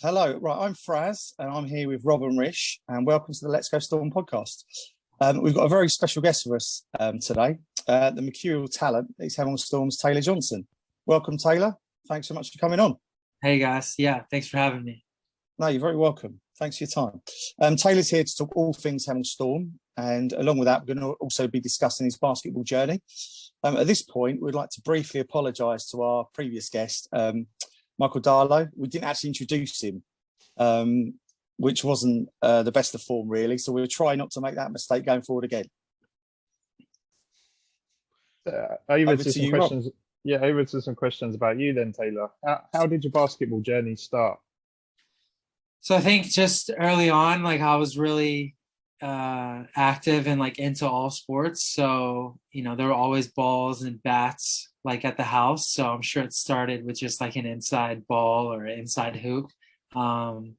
Hello, right, I'm Fraz and I'm here with Rob and Rish, and welcome to the Let's Go Storm podcast. We've got a very special guest for us today. The mercurial talent is Hemel Storm's Taylor Johnson. Welcome, Taylor. Thanks so much for coming on. Hey guys, yeah, thanks for having me. No, you're very welcome. Thanks for your time. Taylor's here to talk all things Hemel Storm, and along with that, we're going to also be discussing his basketball journey. At this point, we'd like to briefly apologise to our previous guest, Michael Darlow. We didn't actually introduce him, which wasn't the best of form, really. So we'll try not to make that mistake going forward again. Over to some questions. Rob. Yeah, over to some questions about you then, Taylor. How did your basketball journey start? So I think just early on, like I was really active and like into all sports. So, there were always balls and bats like at the house. So I'm sure it started with just like an inside ball or an inside hoop. And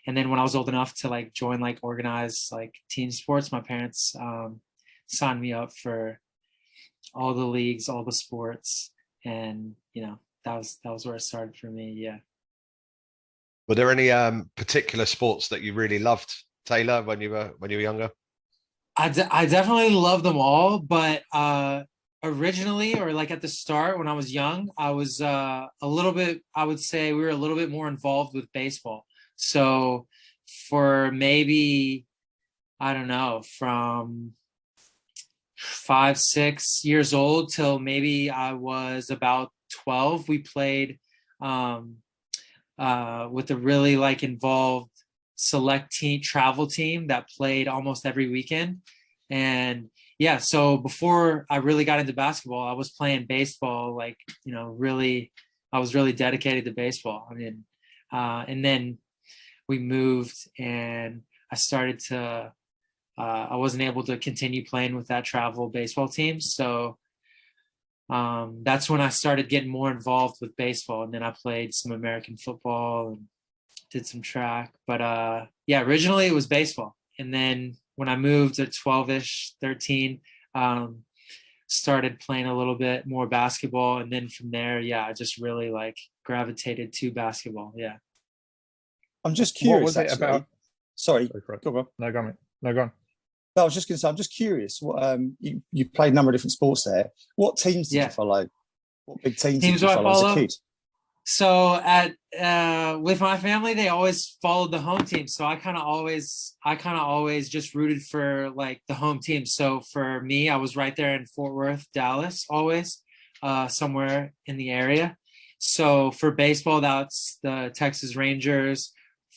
then when I was old enough to like join like organized like team sports, my parents signed me up for all the leagues, all the sports. And, that was where it started for me. Yeah. Were there any particular sports that you really loved, Taylor, when you were younger? I definitely love them all, but originally, or like at the start when I was young, I was a little bit, I would say we were a little bit more involved with baseball. So for maybe, I don't know, from 5, 6 years old till maybe I was about 12, we played with a really like involved select travel team that played almost every weekend. And yeah, so before I really got into basketball, I was playing baseball, like, I was really dedicated to baseball. I mean, and then we moved and I started to, I wasn't able to continue playing with that travel baseball team. So that's when I started getting more involved with baseball. And then I played some American football and did some track. But yeah, originally it was baseball. And then when I moved at 12-ish, 13, started playing a little bit more basketball. And then from there, yeah, I just really like gravitated to basketball. Yeah. I'm just curious. What was it about? Sorry, go on. No, go on. No, go on. No, I was just going to say, I'm just curious. What you played a number of different sports there. What teams did you follow? What big teams did you follow as a kid? So with my family, they always followed the home team. So I kind of always just rooted for like the home team. So for me, I was right there in Fort Worth, Dallas, always somewhere in the area. So for baseball, that's the Texas Rangers.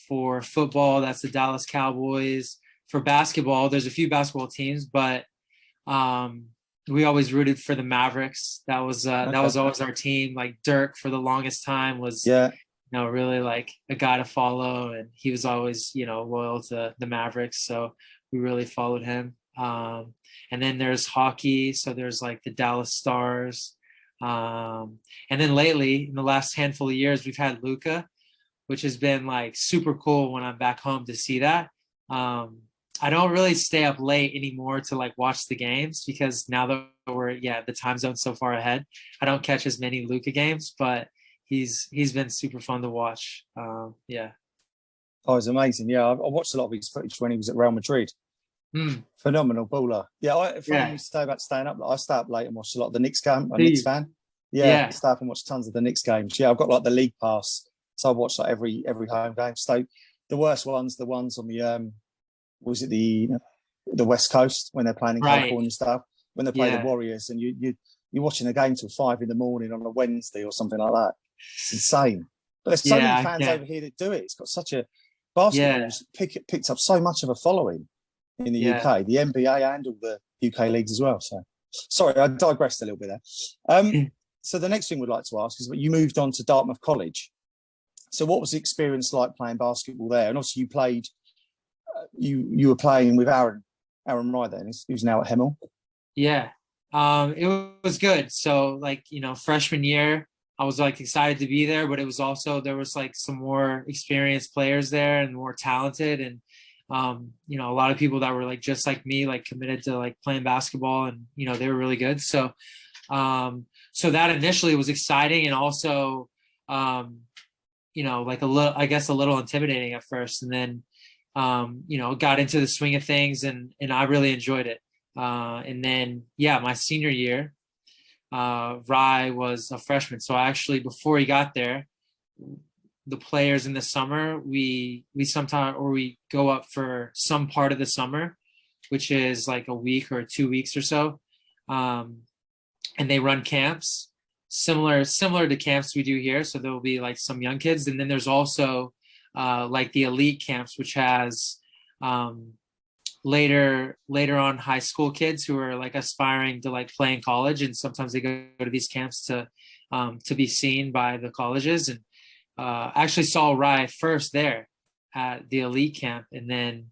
For football, that's the Dallas Cowboys. For basketball, there's a few basketball teams, but we always rooted for the Mavericks. That was always our team. Like Dirk for the longest time was, really like a guy to follow, and he was always, loyal to the Mavericks. So we really followed him. And then there's hockey. So there's like the Dallas Stars. And then lately, in the last handful of years, we've had Luka, which has been like super cool when I'm back home to see that. I don't really stay up late anymore to like watch the games because now that the time zone's so far ahead, I don't catch as many Luka games, but he's been super fun to watch. Yeah. Oh, it's amazing. Yeah, I watched a lot of his footage when he was at Real Madrid. Phenomenal baller. Yeah, if I say about staying up, I stay up late and watch a lot of the Knicks game. I'm a Knicks fan. I stay up and watch tons of the Knicks games. Yeah, I've got like the league pass, so I watch like every home game. So the worst ones, the ones on the was it the West Coast when they're playing in California and stuff, when they play the Warriors, and you're watching the game till 5 a.m. on a Wednesday or something like that. It's insane. But there's so many fans over here that do it. It's got such a basketball's picked up so much of a following in the UK, the NBA and all the UK leagues as well. So sorry, I digressed a little bit there. So the next thing we'd like to ask is, you moved on to Dartmouth College. So what was the experience like playing basketball there? And obviously you played. You were playing with Aaron Wright then, who's now at Hemel. Yeah, it was good. So like, freshman year, I was like excited to be there, but it was also, there was like some more experienced players there and more talented. And, a lot of people that were like, just like me, like committed to like playing basketball, and, they were really good. So, so that initially was exciting. And also, like I guess a little intimidating at first, and then got into the swing of things, and I really enjoyed it. And then my senior year, Rye was a freshman, so actually before he got there, the players in the summer, we go up for some part of the summer, which is like a week or 2 weeks or so, and they run camps similar to camps we do here. So there will be like some young kids, and then there's also like the elite camps, which has later on high school kids who are like aspiring to like play in college, and sometimes they go to these camps to be seen by the colleges. And actually saw Rye first there at the elite camp, and then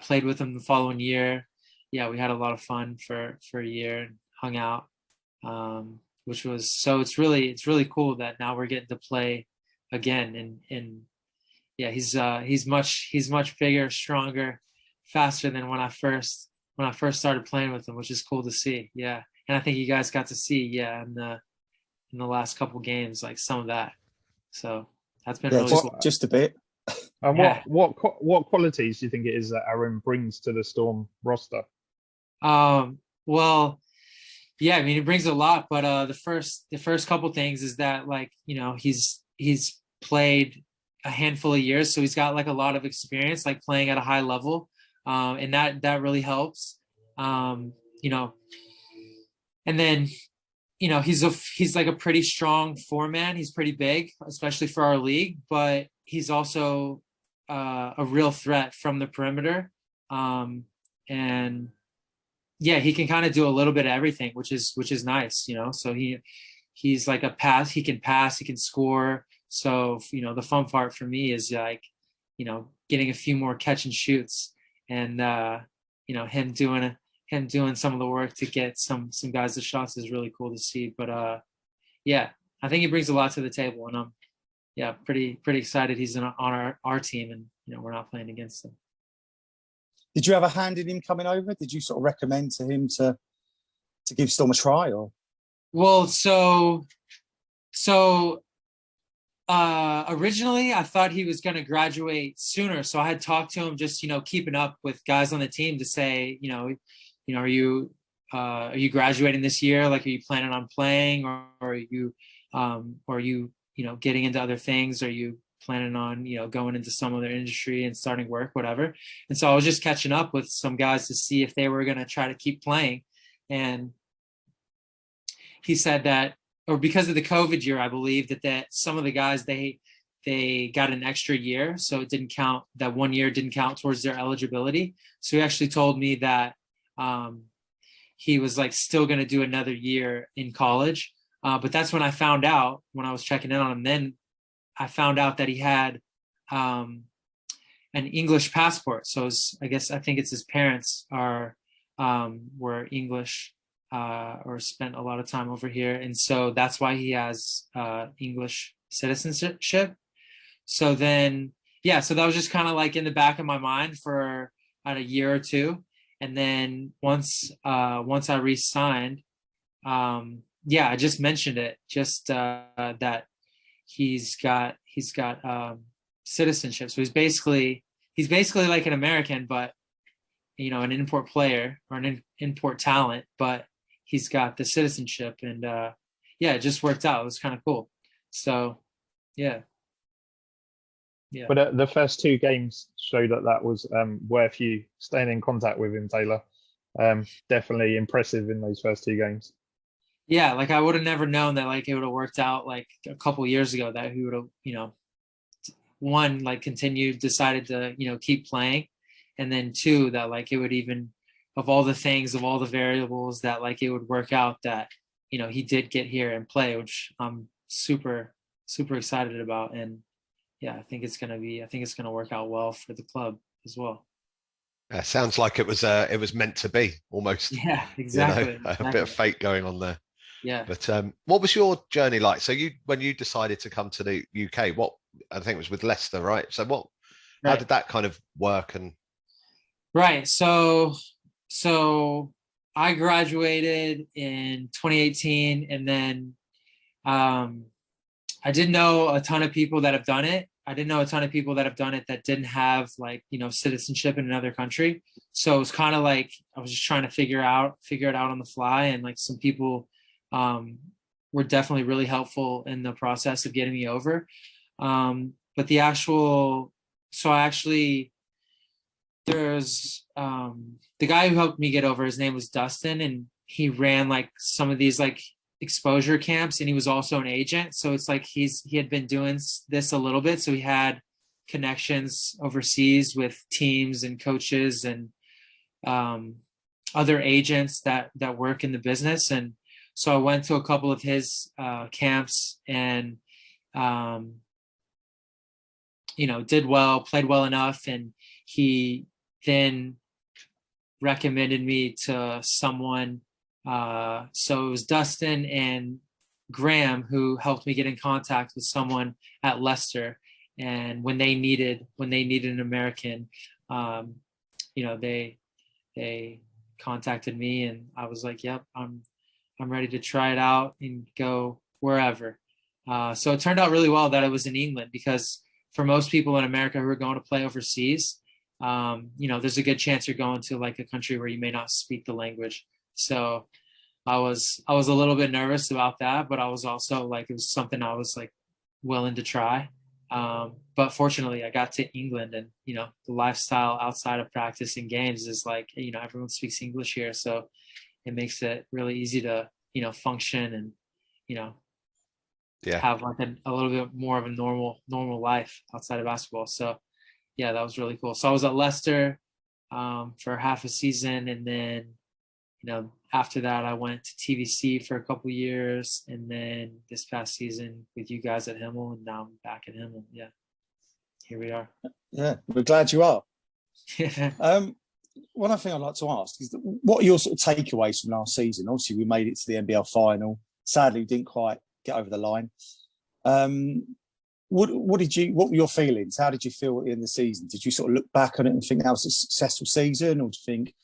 played with him the following year. We had a lot of fun for a year and hung out, which was, so it's really cool that now we're getting to play again. And he's much bigger, stronger, faster than when I first started playing with him, which is cool to see. And I think you guys got to see in the last couple games like some of that, so that's been really cool. Just a bit. And what qualities do you think it is that Aaron brings to the Storm roster? Well, I mean, he brings a lot, but the first couple things is that, like, he's played a handful of years, so he's got like a lot of experience, like playing at a high level, and that really helps. And then he's like a pretty strong four-man. He's pretty big, especially for our league, but he's also a real threat from the perimeter. And he can kind of do a little bit of everything, which is nice, so he's like he can pass, he can score. So, the fun part for me is like, getting a few more catch and shoots, and him doing some of the work to get some guys the shots is really cool to see. But I think he brings a lot to the table, and I'm pretty excited he's on our team, and we're not playing against him. Did you have a hand in him coming over? Did you sort of recommend to him to give Storm a try, or? Well, so originally I thought he was going to graduate sooner, so I had talked to him, just keeping up with guys on the team to say, are you graduating this year? Like, are you planning on playing, or are you getting into other things? Are you planning on going into some other industry and starting work, whatever? And so I was just catching up with some guys to see if they were going to try to keep playing, and he said that, or because of the COVID year, I believe that some of the guys, they got an extra year, so it didn't count. That 1 year didn't count towards their eligibility. So he actually told me that he was like still going to do another year in college. But that's when I found out, when I was checking in on him, then I found out that he had an English passport. So I think it's his parents were English, or spent a lot of time over here, and so that's why he has English citizenship. So then so that was just kind of like in the back of my mind for about a year or two, and then once I re-signed, I just mentioned it, just that he's got citizenship. So he's basically like an American, but an import player or an import talent, but he's got the citizenship, and it just worked out. It was kind of cool. So But the first two games show that was worth you staying in contact with him, Taylor. Definitely impressive in those first two games. Like I would have never known that like it would have worked out like a couple years ago, that he would have one, like decided to keep playing, and then two, that like it would even, of all the variables, that like it would work out that he did get here and play, which I'm super excited about. And I think it's gonna work out well for the club as well. Sounds like it was meant to be, almost. Yeah, exactly. A bit of fate going on there. Yeah. But what was your journey like? So when you decided to come to the UK, what, I think it was with Leicester, right? So how did that kind of work? And right, so I graduated in 2018, and then I didn't know a ton of people that have done it. I didn't know a ton of people that have done it that didn't have like, citizenship in another country. So it was kind of like I was just trying to figure it out on the fly. And like some people were definitely really helpful in the process of getting me over. But there's the guy who helped me get over, his name was Dustin, and he ran like some of these like exposure camps, and he was also an agent. So it's like he had been doing this a little bit. So he had connections overseas with teams and coaches and other agents that work in the business. And so I went to a couple of his camps and, did well, played well enough. And he then recommended me to someone. So it was Dustin and Graham who helped me get in contact with someone at Leicester. And when they needed an American, they contacted me, and I was like, yep, I'm ready to try it out and go wherever. So it turned out really well that it was in England, because for most people in America who are going to play overseas, there's a good chance you're going to like a country where you may not speak the language. So I was a little bit nervous about that, but I was also like, it was something I was like willing to try. But fortunately I got to England, and, the lifestyle outside of practice and games is like, everyone speaks English here. So it makes it really easy to, function and, have like a little bit more of a normal life outside of basketball. So yeah, that was really cool. So I was at Leicester for half a season, and then after that I went to TVC for a couple years, and then this past season with you guys at Hemel, and now I'm back at Hemel. Yeah, here we are. Yeah, we're glad you are. One other thing I'd like to ask is, what are your sort of takeaways from last season? Obviously we made it to the NBL final. Sadly, we didn't quite get over the line. What were your feelings? How did you feel in the season? Did you sort of look back on it and think that was a successful season, or do you think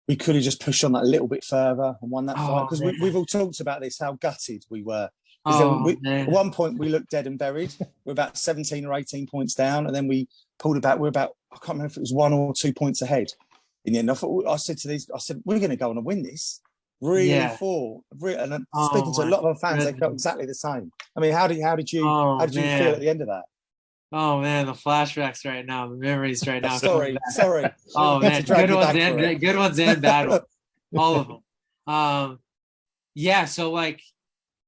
we could have just pushed on that a little bit further and won that fight? Because we've all talked about this, how gutted we were. At one point we looked dead and buried. We're about 17 or 18 points down, and then we pulled it back. We're about, I can't remember if it was 1 or 2 points ahead. In the end, I said, we're going to go on and win this. Speaking to a lot of our fans, they felt exactly the same. I mean, how did you feel at the end of that? Oh man, the flashbacks right now, the memories right now. sorry. Oh man, good ones and bad ones, all of them. So like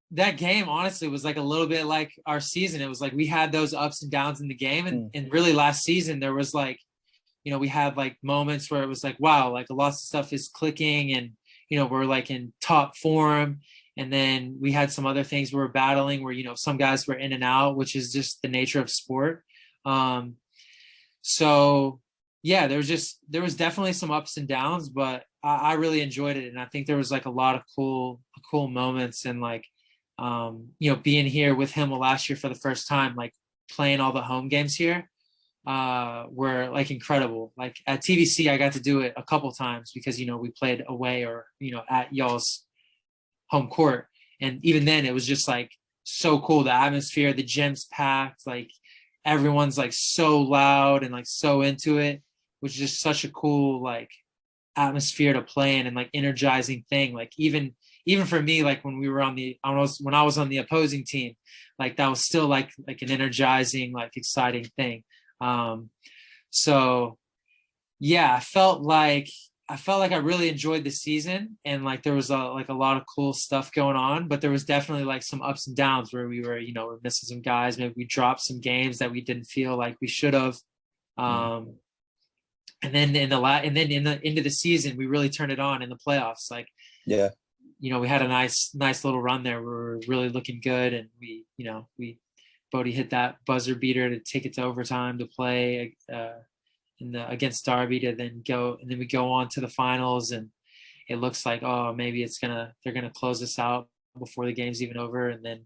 that game honestly was like a little bit like our season. It was like we had those ups and downs in the game, and really last season there was like, we had like moments where it was like, wow, like a lot of stuff is clicking, and we're like in top form. And then we had some other things we were battling where, some guys were in and out, which is just the nature of sport. So yeah, there was definitely some ups and downs, but I really enjoyed it. And I think there was like a lot of cool moments, and like, being here with him last year for the first time, like playing all the home games here, were like incredible. Like at TVC, I got to do it a couple times because, we played away or, at y'all's home court. And even then it was just like so cool. The atmosphere, the gym's packed, like everyone's like so loud and like so into it, which is just such a cool like atmosphere to play in, and like energizing thing. Like even for me, like when I was on the opposing team, like that was still like an energizing, like exciting thing. So yeah, I felt like I really enjoyed the season, and like there was a lot of cool stuff going on, but there was definitely like some ups and downs where we were, we're missing some guys. Maybe we dropped some games that we didn't feel like we should have. And then in the end of the season, we really turned it on in the playoffs. Like, yeah, we had a nice little run there. We were really looking good, and Bodie hit that buzzer beater to take it to overtime to play against Derby to then we go on to the finals, and it looks like, oh, maybe they're gonna close this out before the game's even over. And then,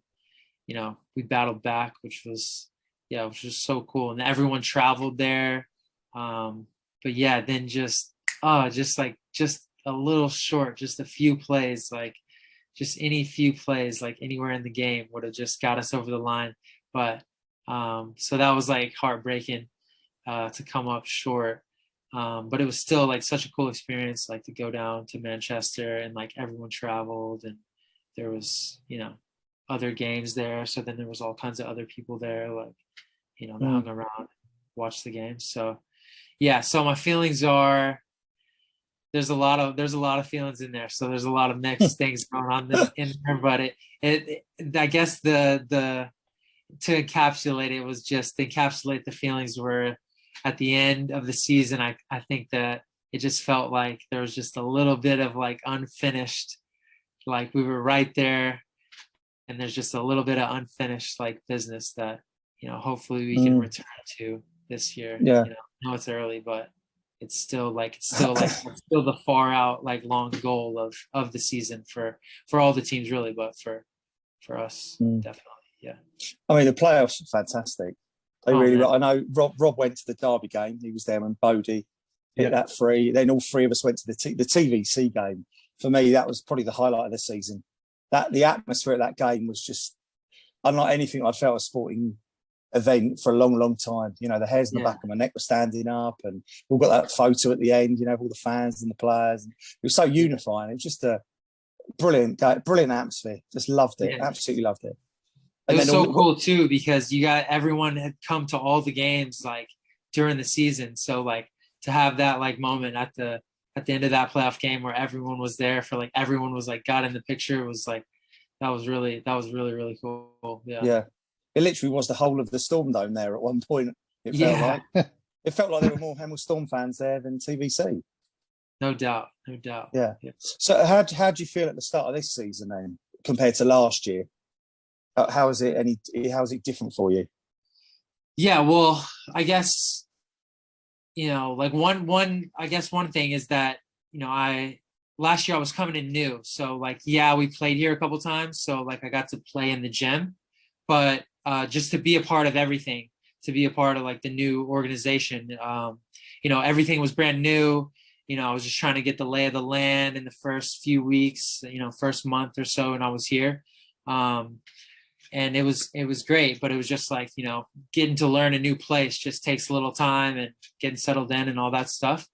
we battled back, which was so cool. And everyone traveled there. But yeah, then just a little short, just a few plays, like just any few plays, like anywhere in the game, would have just got us over the line. But so that was like heartbreaking to come up short. But it was still like such a cool experience, like to go down to Manchester and like everyone traveled and there was, other games there. So then there was all kinds of other people there, like, that hung around, watched the game. So yeah, so my feelings are, there's a lot of feelings in there. So there's a lot of mixed things going on in there, but it I guess the to encapsulate it was just to encapsulate the feelings were at the end of the season. I think that it just felt like there was just a little bit of like unfinished, like we were right there and there's just a little bit of unfinished like business that, hopefully we can return to this year. Yeah. I know it's early, but it's still the far out, like long goal of the season for all the teams really, but for us, definitely. Yeah. I mean, the playoffs are fantastic. They really were. I know Rob went to the Derby game. He was there when Bodie hit that free. Then all three of us went to the TVC game. For me, that was probably the highlight of the season. The atmosphere at that game was just unlike anything I'd felt a sporting event for a long, long time. The hairs in the back of my neck were standing up, and we all got that photo at the end, of all the fans and the players. And it was so unifying. It was just a brilliant atmosphere. Just loved it. Absolutely loved it. It was so cool too, because everyone had come to all the games like during the season. So like to have that like moment at the end of that playoff game where everyone was there for like, everyone was like got in the picture, was like, that was really, really cool. Yeah. Yeah. It literally was the whole of the Storm Dome there at one point. It felt like there were more Hemel Storm fans there than TVC. No doubt. Yeah. So how do you feel at the start of this season then compared to last year? How is it different for you? Yeah, well, I guess, like one thing is that, last year I was coming in new. So like, we played here a couple times. So like I got to play in the gym, but just to be a part of everything, to be a part of like the new organization, everything was brand new. I was just trying to get the lay of the land in the first few weeks, first month or so. And I was here. And it was great, but it was just like, getting to learn a new place just takes a little time and getting settled in and all that stuff.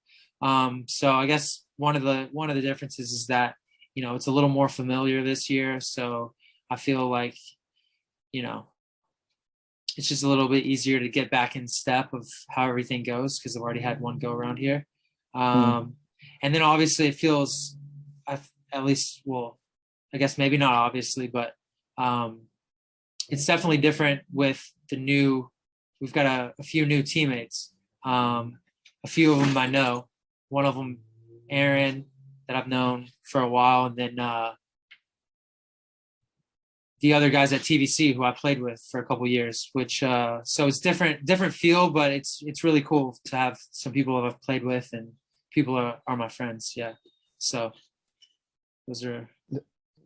So I guess one of the differences is that, it's a little more familiar this year. So I feel like, it's just a little bit easier to get back in step of how everything goes, because I've already had one go around here. And then obviously it feels, at least, well, I guess maybe not obviously, but it's definitely different with we've got a few new teammates. A few of them I know. One of them, Aaron, that I've known for a while. And then the other guys at TVC who I played with for a couple of years, which, so it's different feel, but it's really cool to have some people that I've played with and people are my friends. Yeah. So those are.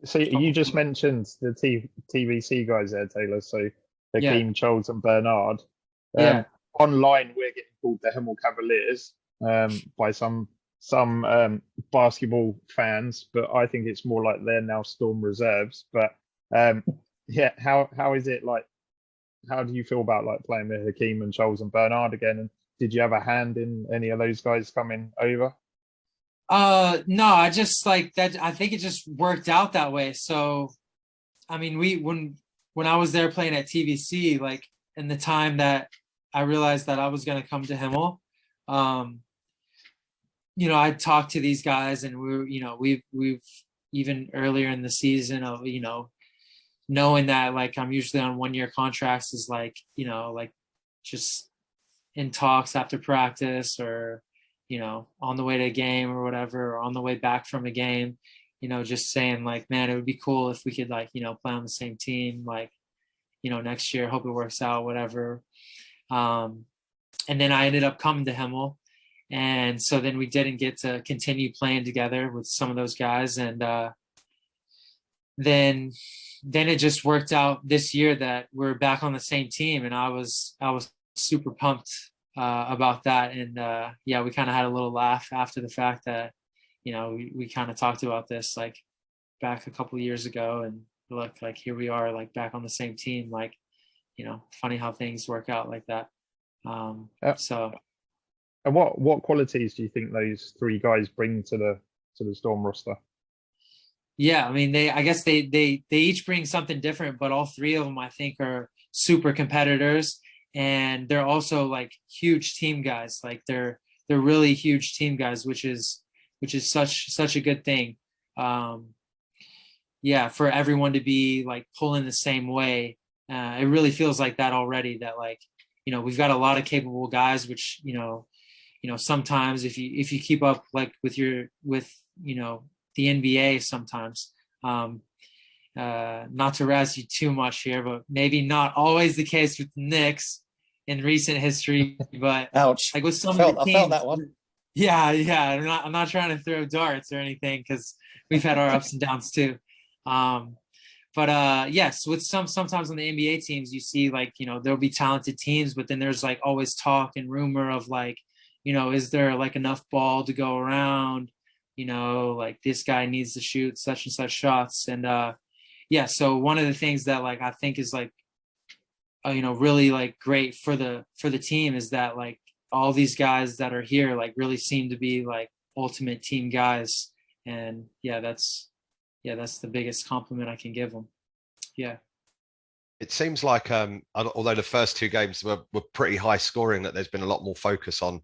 So you just mentioned the TVC guys there, Taylor. So Hakeem, Charles, and Bernard. Online, we're getting called the Hemel Cavaliers by some basketball fans, but I think it's more like they're now Storm Reserves. But how is it like? How do you feel about like playing with Hakeem and Charles and Bernard again? And did you have a hand in any of those guys coming over? No, I just like that. I think it just worked out that way. So, I mean, when I was there playing at TVC, like in the time that I realized that I was going to come to Hemel, I talked to these guys and we've even earlier in the season of, knowing that like I'm usually on 1-year contracts is like, like just in talks after practice or, on the way to a game or whatever, or on the way back from a game, just saying like, man, it would be cool if we could like, play on the same team, like, next year, hope it works out, whatever. And then I ended up coming to Hemel. And so then we didn't get to continue playing together with some of those guys. And then it just worked out this year that we're back on the same team. And I was super pumped about that. And we kind of had a little laugh after the fact that, we kind of talked about this, like, back a couple of years ago, and look, like here we are, like back on the same team. Like, funny how things work out like that. So. And what qualities do you think those three guys bring to the Storm roster? Yeah, I mean, I guess they each bring something different, but all three of them I think are super competitors, and they're also like huge team guys. Like they're really huge team guys, which is such a good thing. Yeah, for everyone to be like pulling the same way. It really feels like that already, that like, we've got a lot of capable guys, which, sometimes if you keep up like with the NBA sometimes, not to razz you too much here, but maybe not always the case with the Knicks in recent history, but ouch, like with some of the teams, I felt that one. Yeah. I'm not trying to throw darts or anything, because we've had our ups and downs too. But yes, with sometimes on the NBA teams, you see like, there'll be talented teams, but then there's like always talk and rumor of like, is there like enough ball to go around? Like this guy needs to shoot such and such shots. And yeah, so one of the things that like I think is like, really like great for the team is that like all these guys that are here like really seem to be like ultimate team guys. And yeah, that's the biggest compliment I can give them. Yeah. It seems like although the first two games were pretty high scoring, that there's been a lot more focus on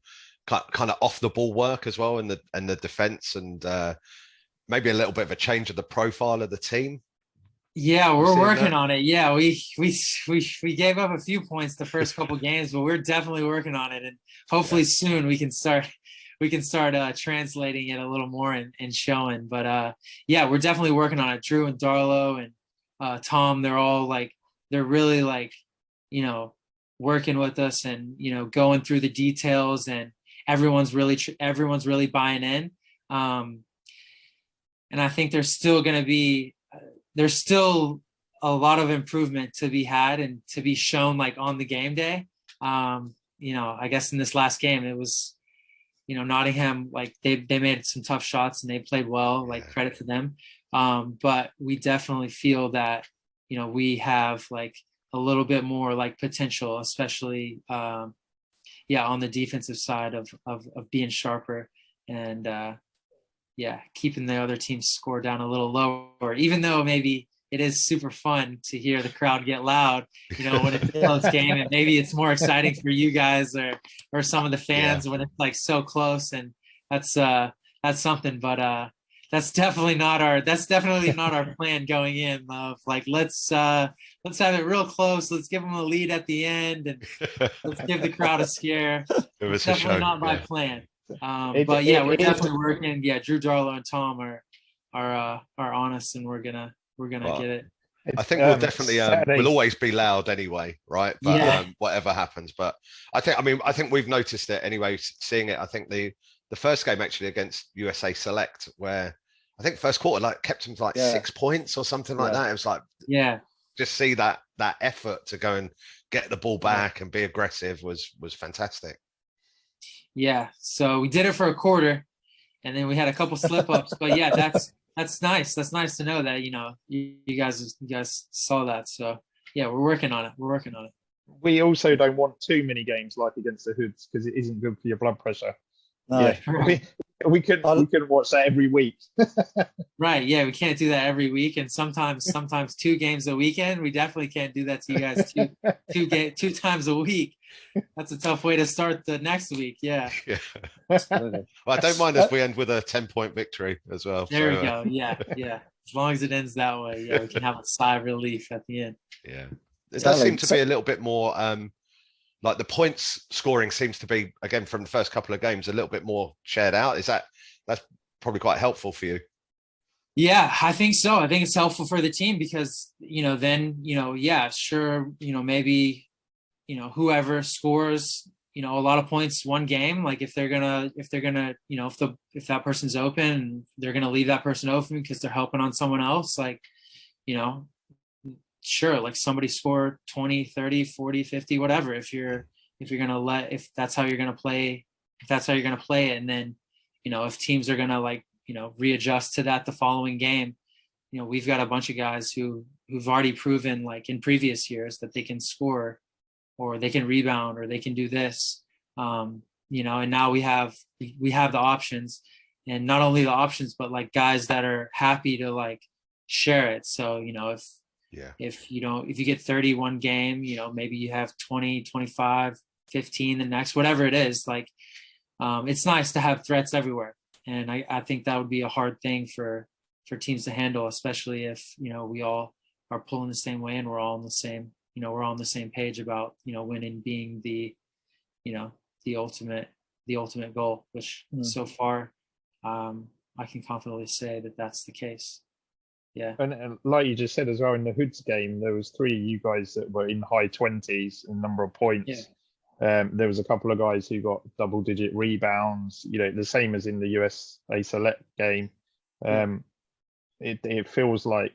kind of off the ball work as well, and the defense, and maybe a little bit of a change of the profile of the team. Yeah, we're working on it. Yeah, we gave up a few points the first couple games, but we're definitely working on it, and hopefully soon we can start translating it a little more and showing. But yeah, we're definitely working on it. Drew and Darlo and Tom, they're really like, working with us and, going through the details, and everyone's really buying in. And I think there's still a lot of improvement to be had and to be shown like on the game day. I guess in this last game, it was, Nottingham, like they made some tough shots and they played well, like credit to them. But we definitely feel that, we have like a little bit more like potential, especially, on the defensive side of being sharper and, keeping the other team's score down a little lower, even though maybe it is super fun to hear the crowd get loud, when it's a close game, and maybe it's more exciting for you guys or some of the fans when it's like so close, and that's something. But that's definitely not our plan going in. Of like, let's have it real close. Let's give them a lead at the end, and let's give the crowd a scare. It's definitely not my plan. But yeah, we're definitely working. Yeah, Drew, Darlo, and Tom are on us, and we're gonna get it. I think we'll definitely we'll always be loud anyway, right? But whatever happens. But I think we've noticed it anyway, seeing it. I think the first game actually against USA Select, where I think first quarter like kept them to like 6 points or something like that. It was like just see that effort to go and get the ball back and be aggressive was fantastic. Yeah, so we did it for a quarter, and then we had a couple slip ups. But yeah, that's nice. That's nice to know that you guys saw that. So yeah, we're working on it. We also don't want too many games like against the Hoods, because it isn't good for your blood pressure. No. Yeah, we couldn't watch that every week. Right. Yeah, we can't do that every week, and sometimes 2 games a weekend. We definitely can't do that to you guys 2 times a week. That's a tough way to start the next week. Yeah. Well, I don't mind if we end with a 10-point victory as well. There we go. Yeah. As long as it ends that way, we can have a sigh of relief at the end. Yeah. It does seem to be a little bit more like the points scoring seems to be, again, from the first couple of games, a little bit more shared out. That's probably quite helpful for you? Yeah, I think so. I think it's helpful for the team because, then, sure, maybe, whoever scores, a lot of points one game, like if that person's open, they're going to leave that person open because they're helping on someone else. Like, sure, like somebody score 20, 30, 40, 50, whatever. If that's how you're going to play it. And then, if teams are going to readjust to that the following game, we've got a bunch of guys who've already proven, like in previous years, that they can score, or they can rebound, or they can do this. And now we have the options, and not only the options, but like guys that are happy to like share it. So, if you get 31 game, maybe you have 20, 25, 15 the next, whatever it is, like, it's nice to have threats everywhere. And I think that would be a hard thing for teams to handle, especially if, we all are pulling the same way and we're all on the same, we're all on the same page about, winning being the ultimate goal, which so far, I can confidently say that that's the case. Yeah. And like you just said as well, in the Hoods game, there was 3 of you guys that were in high 20s in number of points. Yeah. There was a couple of guys who got double-digit rebounds, the same as in the USA Select game. It feels like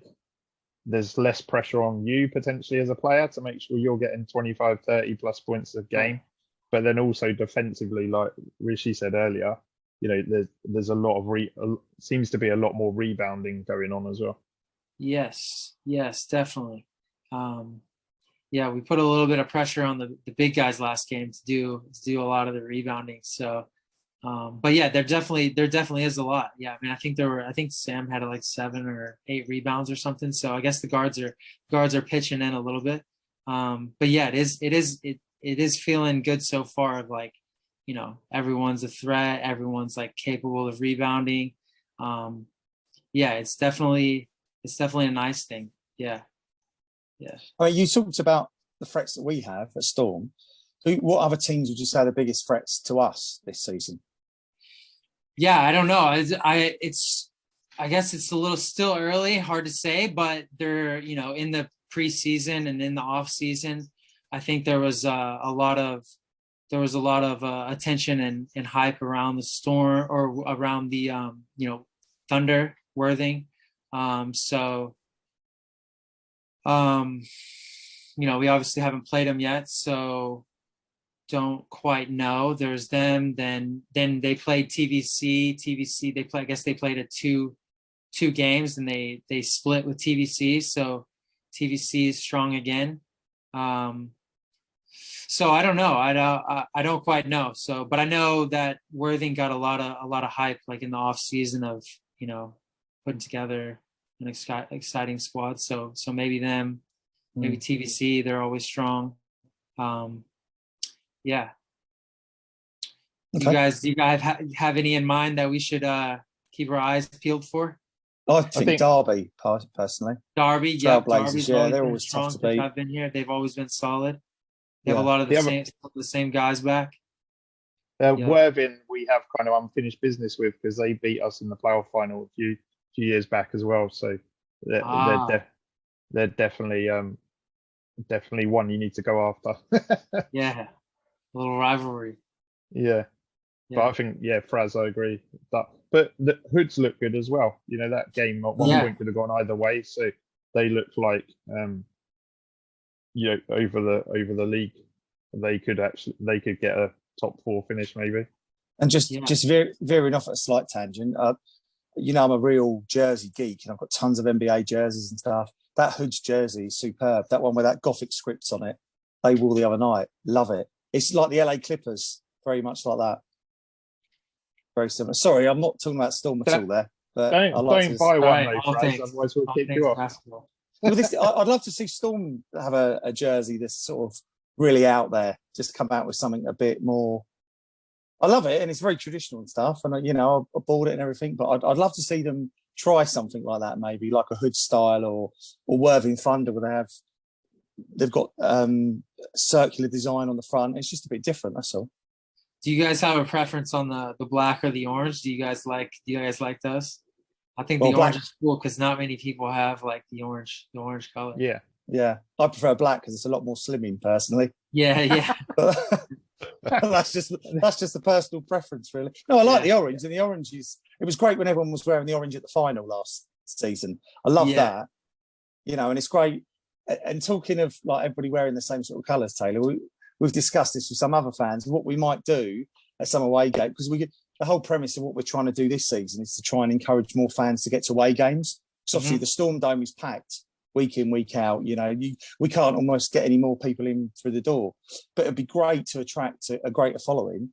there's less pressure on you potentially as a player to make sure you're getting 25, 30 plus points a game. But then also defensively, like Rishi said earlier, there's a lot of seems to be a lot more rebounding going on as well. Yes, definitely. We put a little bit of pressure on the big guys last game to do a lot of the rebounding. So, but yeah, there definitely is a lot. Yeah, I mean, I think Sam had like 7 or 8 rebounds or something. So I guess the guards are pitching in a little bit. But yeah, it is feeling good so far. Of like, everyone's a threat. Everyone's like capable of rebounding. It's definitely a nice thing. Yeah. I mean, you talked about the threats that we have at Storm. What other teams would you say are the biggest threats to us this season? Yeah, I don't know. I guess it's a little still early, hard to say, but they're, in the preseason and in the off season, I think there was a lot of attention and hype around the Storm, or around the Thunder, Worthing. We obviously haven't played them yet, so don't quite know. There's them. Then they played TVC. I guess they played at two games, and they split with TVC. So TVC is strong again. So I don't know. I don't quite know. So, but I know that Worthing got a lot of hype, like in the off season of putting together an exciting squad. So maybe them, maybe TVC. They're always strong. Yeah. Okay. Do you guys have any in mind that we should keep our eyes peeled for? I think Derby, personally. Derby, yeah. Trailblazers, they're always tough to beat. I've been here. They've always been solid. They have a lot of the same guys back. Worthing, we have kind of unfinished business with, because they beat us in the playoff final a few years back as well. So they're definitely one you need to go after. Yeah, a little rivalry. Yeah. But I think, Fraz, I agree. But the Hoods look good as well. That game at one point could have gone either way. So they looked like, over the league, they could get a top 4 finish maybe. And just veering off at a slight tangent, I'm a real jersey geek, and I've got tons of NBA jerseys and stuff. That Hoods jersey is superb. That one with that Gothic script on it, they wore the other night. Love it. It's like the LA Clippers, very much like that. Very similar. Sorry, I'm not talking about Storm at all there. But don't buy one, though, otherwise we'll kick you off. Well, I'd love to see Storm have a jersey that's sort of really out there, just come out with something a bit more. I love it, and it's very traditional and stuff, and I bought it and everything, but I'd love to see them try something like that, maybe like a Hood style or Worthing Thunder, where they've got circular design on the front. It's just a bit different, that's all. Do you guys have a preference on the black or the orange? Do you guys like those? I think the orange is cool because not many people have like the orange color. Yeah. I prefer black because it's a lot more slimming, personally. Yeah. that's just a personal preference, really. No, I like the orange, and the orange it was great when everyone was wearing the orange at the final last season. I love that. And it's great. And talking of like everybody wearing the same sort of colours, Taylor, we've discussed this with some other fans, what we might do at some away game, because the whole premise of what we're trying to do this season is to try and encourage more fans to get to away games, because obviously the Storm Dome is packed week in, week out. You know, we can't almost get any more people in through the door, but it'd be great to attract a greater following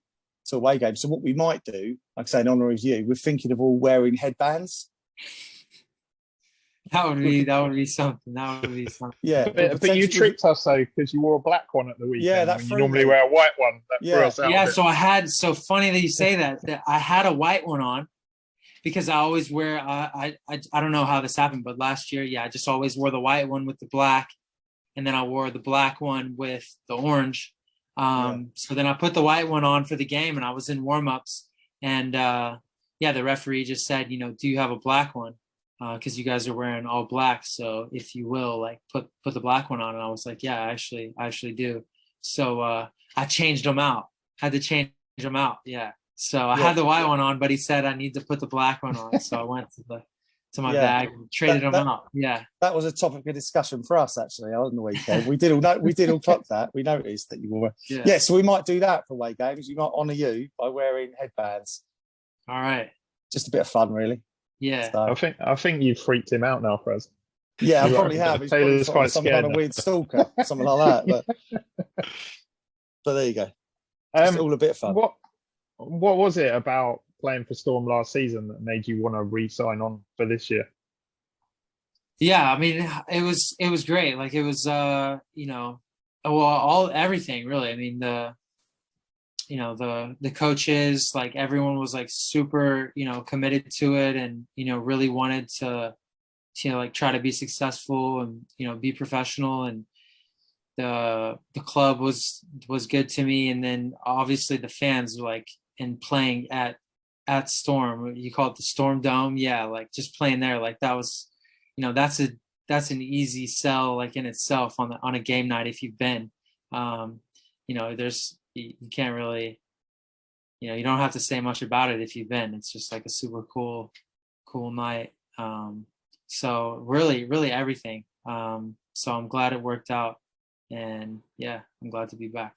to away games. So what we might do, like I say, in honour of you, we're thinking of all wearing headbands. That would be something. That would be something. Yeah, but you tricked us though, because you wore a black one at the weekend. Yeah, that when you normally wear a white one. That threw us out. Yeah, so funny that you say that I had a white one on because I always wear. I don't know how this happened, but last year, I just always wore the white one with the black, and then I wore the black one with the orange. So then I put the white one on for the game, and I was in warm-ups, and the referee just said, do you have a black one? Because you guys are wearing all black, so if you will, like put the black one on. And I was like, yeah, I actually do. So I changed them out. Had to change them out. Yeah. So I had the white one on, but he said I need to put the black one on. So I went to my bag and traded them out. Yeah. That was a topic of discussion for us actually on the weekend. We did all clock that. We noticed that you were. Yeah. So we might do that for away games. We might honour you by wearing headbands. All right. Just a bit of fun, really. Yeah, so. I think you've freaked him out now, Fraz. Yeah, I probably have. He's probably quite some kind of weird stalker, something like that. But there you go. It's all a bit of fun. What was it about playing for Storm last season that made you want to re-sign on for this year? Yeah, I mean, it was great. Like it was, everything really. I mean, the coaches, like everyone was like super, committed to it and, really wanted to like try to be successful and, be professional. And the club was good to me. And then obviously the fans were like, and playing at Storm, you call it the Storm Dome. Yeah. Like just playing there, like that was, that's an easy sell like in itself on a game night. If you've been, you can't really, you don't have to say much about it if you've been. It's just like a super cool night. So really everything. So I'm glad it worked out, and I'm glad to be back.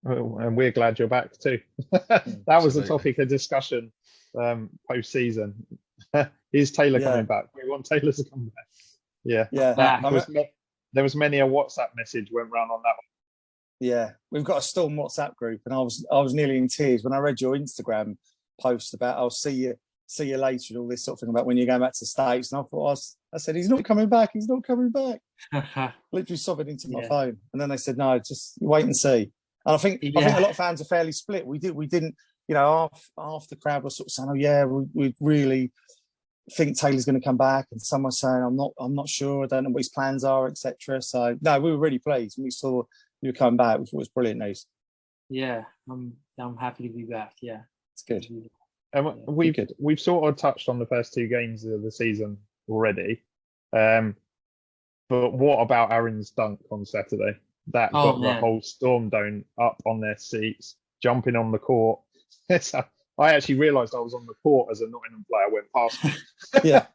And we're glad you're back too. That was the topic of discussion post-season. Is Taylor coming back? We want Taylor to come back. Yeah. There was many a WhatsApp message went around on that one. Yeah, we've got a Storm WhatsApp group, and I was nearly in tears when I read your Instagram post about I'll see you later and all this sort of thing about when you're going back to the States. And I said he's not coming back. He's not coming back. Literally sobbing into my phone, and then they said no, just wait and see. And I think a lot of fans are fairly split. We didn't, half the crowd was sort of saying, oh yeah, we really think Taylor's going to come back, and some were saying I'm not sure. I don't know what his plans are, etc. So no, we were really pleased when we saw you come back. We thought it was brilliant news. Yeah, I'm happy to be back. Yeah, it's good. And we've sort of touched on the first two games of the season already, but what about Aaron's dunk on Saturday? That got the whole Storm Dome up on their seats, jumping on the court. So I actually realised I was on the court as a Nottingham player went past me. Yeah.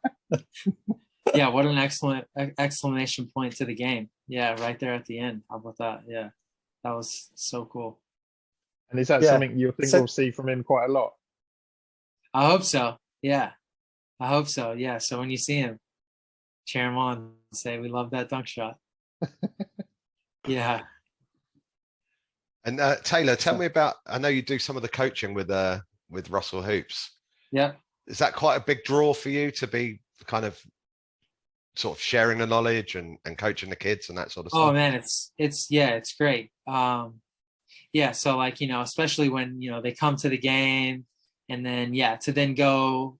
Yeah, what an excellent exclamation point to the game. Yeah, right there at the end. How about that? Yeah, that was so cool. And is that something you think we'll see from him quite a lot? I hope so. Yeah, I hope so. Yeah, so when you see him, cheer him on and say, we love that dunk shot. Yeah. And Taylor, tell me about, I know you do some of the coaching with Russell Hoops. Yeah. Is that quite a big draw for you to be kind of sort of sharing the knowledge and coaching the kids and that sort of stuff? Oh man, it's great. So like, especially when, they come to the game and then, to then go,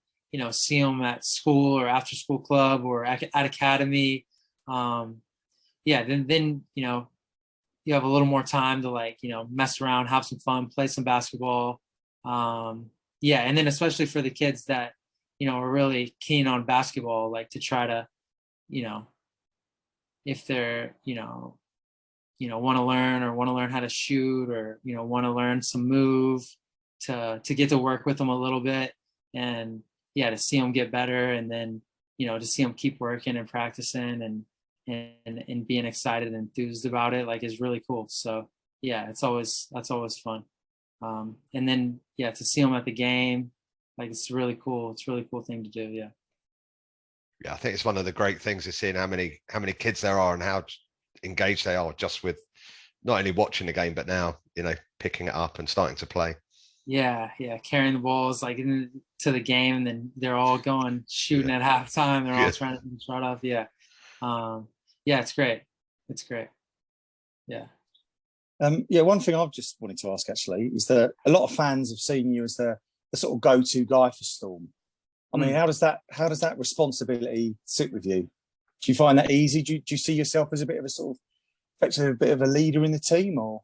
see them at school or after school club or at academy. Then, you have a little more time to like, mess around, have some fun, play some basketball. And then especially for the kids that, are really keen on basketball, like to try to, if they're, want to learn how to shoot or, want to learn some move to get to work with them a little bit and to see them get better. And then, to see them keep working and practicing and being excited and enthused about it, like is really cool. So that's always fun. And then, to see them at the game, like it's really cool. It's a really cool thing to do. Yeah. Yeah, I think it's one of the great things is seeing how many kids there are and how engaged they are just with not only watching the game, but now, picking it up and starting to play. Yeah, carrying the balls like into the game, and then they're all going shooting at halftime. They're all trying to start off. Yeah, it's great. It's great. Yeah. One thing I've just wanted to ask actually is that a lot of fans have seen you as the sort of go-to guy for Storm. I mean, how does that responsibility sit with you? Do you find that easy? Do you see yourself as a bit of a sort of, effectively a bit of a leader in the team, or?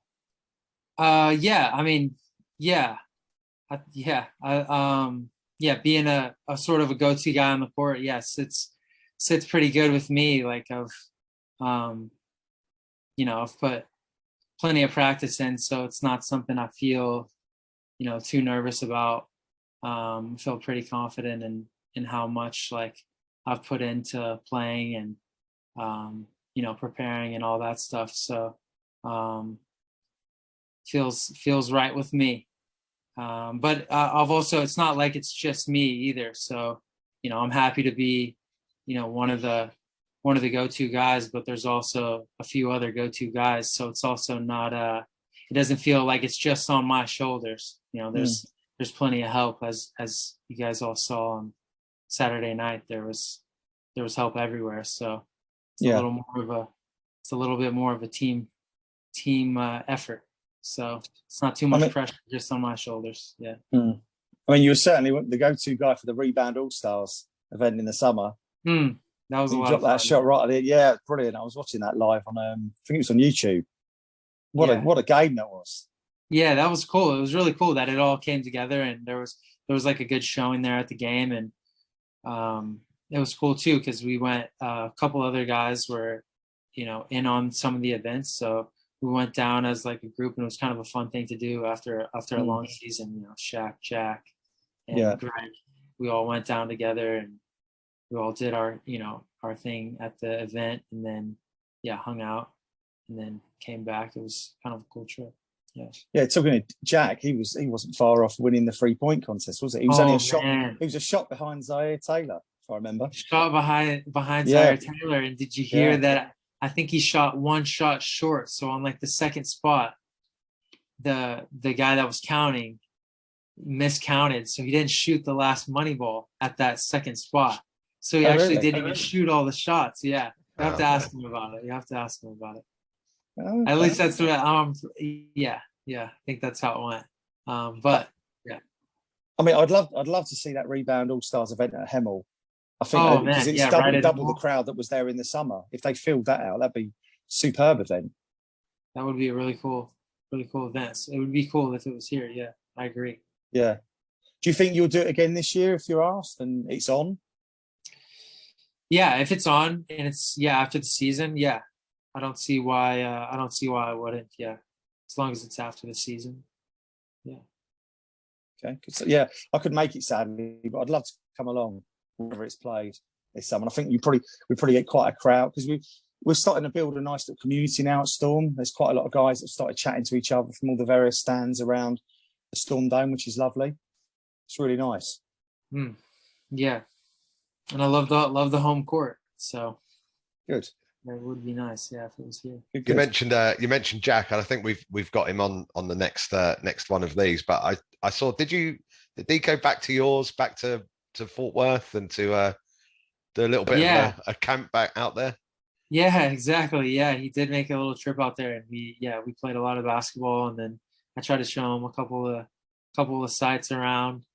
Being a sort of a go-to guy on the court, yes, sits pretty good with me. Like I've put plenty of practice in, so it's not something I feel, too nervous about. I feel pretty confident in how much like I've put into playing and preparing and all that stuff. So feels right with me. But I've also, it's not like it's just me either. So, I'm happy to be, one of the go-to guys, but there's also a few other go-to guys. So it's also not, it doesn't feel like it's just on my shoulders. There's plenty of help, as you guys all saw on Saturday night. There was help everywhere. So it's a little bit more of a team effort. So it's not too much pressure just on my shoulders. Yeah. I mean, you were certainly the go-to guy for the Rebound All-Stars event in the summer. That was a lot of fun. That shot right at it. Yeah, brilliant. I was watching that live on, I think it was on YouTube. What a game that was. Yeah, that was cool. It was really cool that it all came together, and there was like a good showing there at the game, and it was cool too because we went. A couple other guys were, in on some of the events, so we went down as like a group, and it was kind of a fun thing to do after a long season. Shaq, Jack, and Greg, we all went down together, and we all did our thing at the event, and then hung out, and then came back. It was kind of a cool trip. Yeah. Talking to Jack, he wasn't far off winning the 3-point contest, was it? He was only a shot. He was a shot behind Zaire Taylor, if I remember. Shot behind Zaire Taylor, and did you hear that? I think he shot one shot short. So on like the second spot, the guy that was counting miscounted, so he didn't shoot the last money ball at that second spot. So he didn't even shoot all the shots. Yeah, you have to ask him about it. Okay. At least that's what I think that's how it went. But yeah, I mean, I'd love to see that Rebound All-Stars event at Hemel. I think because it's double the crowd that was there in the summer. If they filled that out, that'd be superb event. That would be a really cool event. It would be cool if it was here. Yeah, I agree. Yeah. Do you think you'll do it again this year if you're asked and it's on? Yeah, if it's on and it's after the season, I don't see why I wouldn't. Yeah, as long as it's after the season. Yeah. Okay. So, I could make it sadly, but I'd love to come along whenever it's played this summer. And I think we probably get quite a crowd because we're starting to build a nice little community now at Storm. There's quite a lot of guys that started chatting to each other from all the various stands around the Storm Dome, which is lovely. It's really nice. Yeah, and I love the home court. So good. It would be nice, if it was here. Good. You mentioned Jack, and I think we've got him on the next one of these. But I saw. Did he go back to yours, back to Fort Worth, and to do a little bit of a camp back out there? Yeah, exactly. Yeah, he did make a little trip out there, and we played a lot of basketball, and then I tried to show him a couple of sites around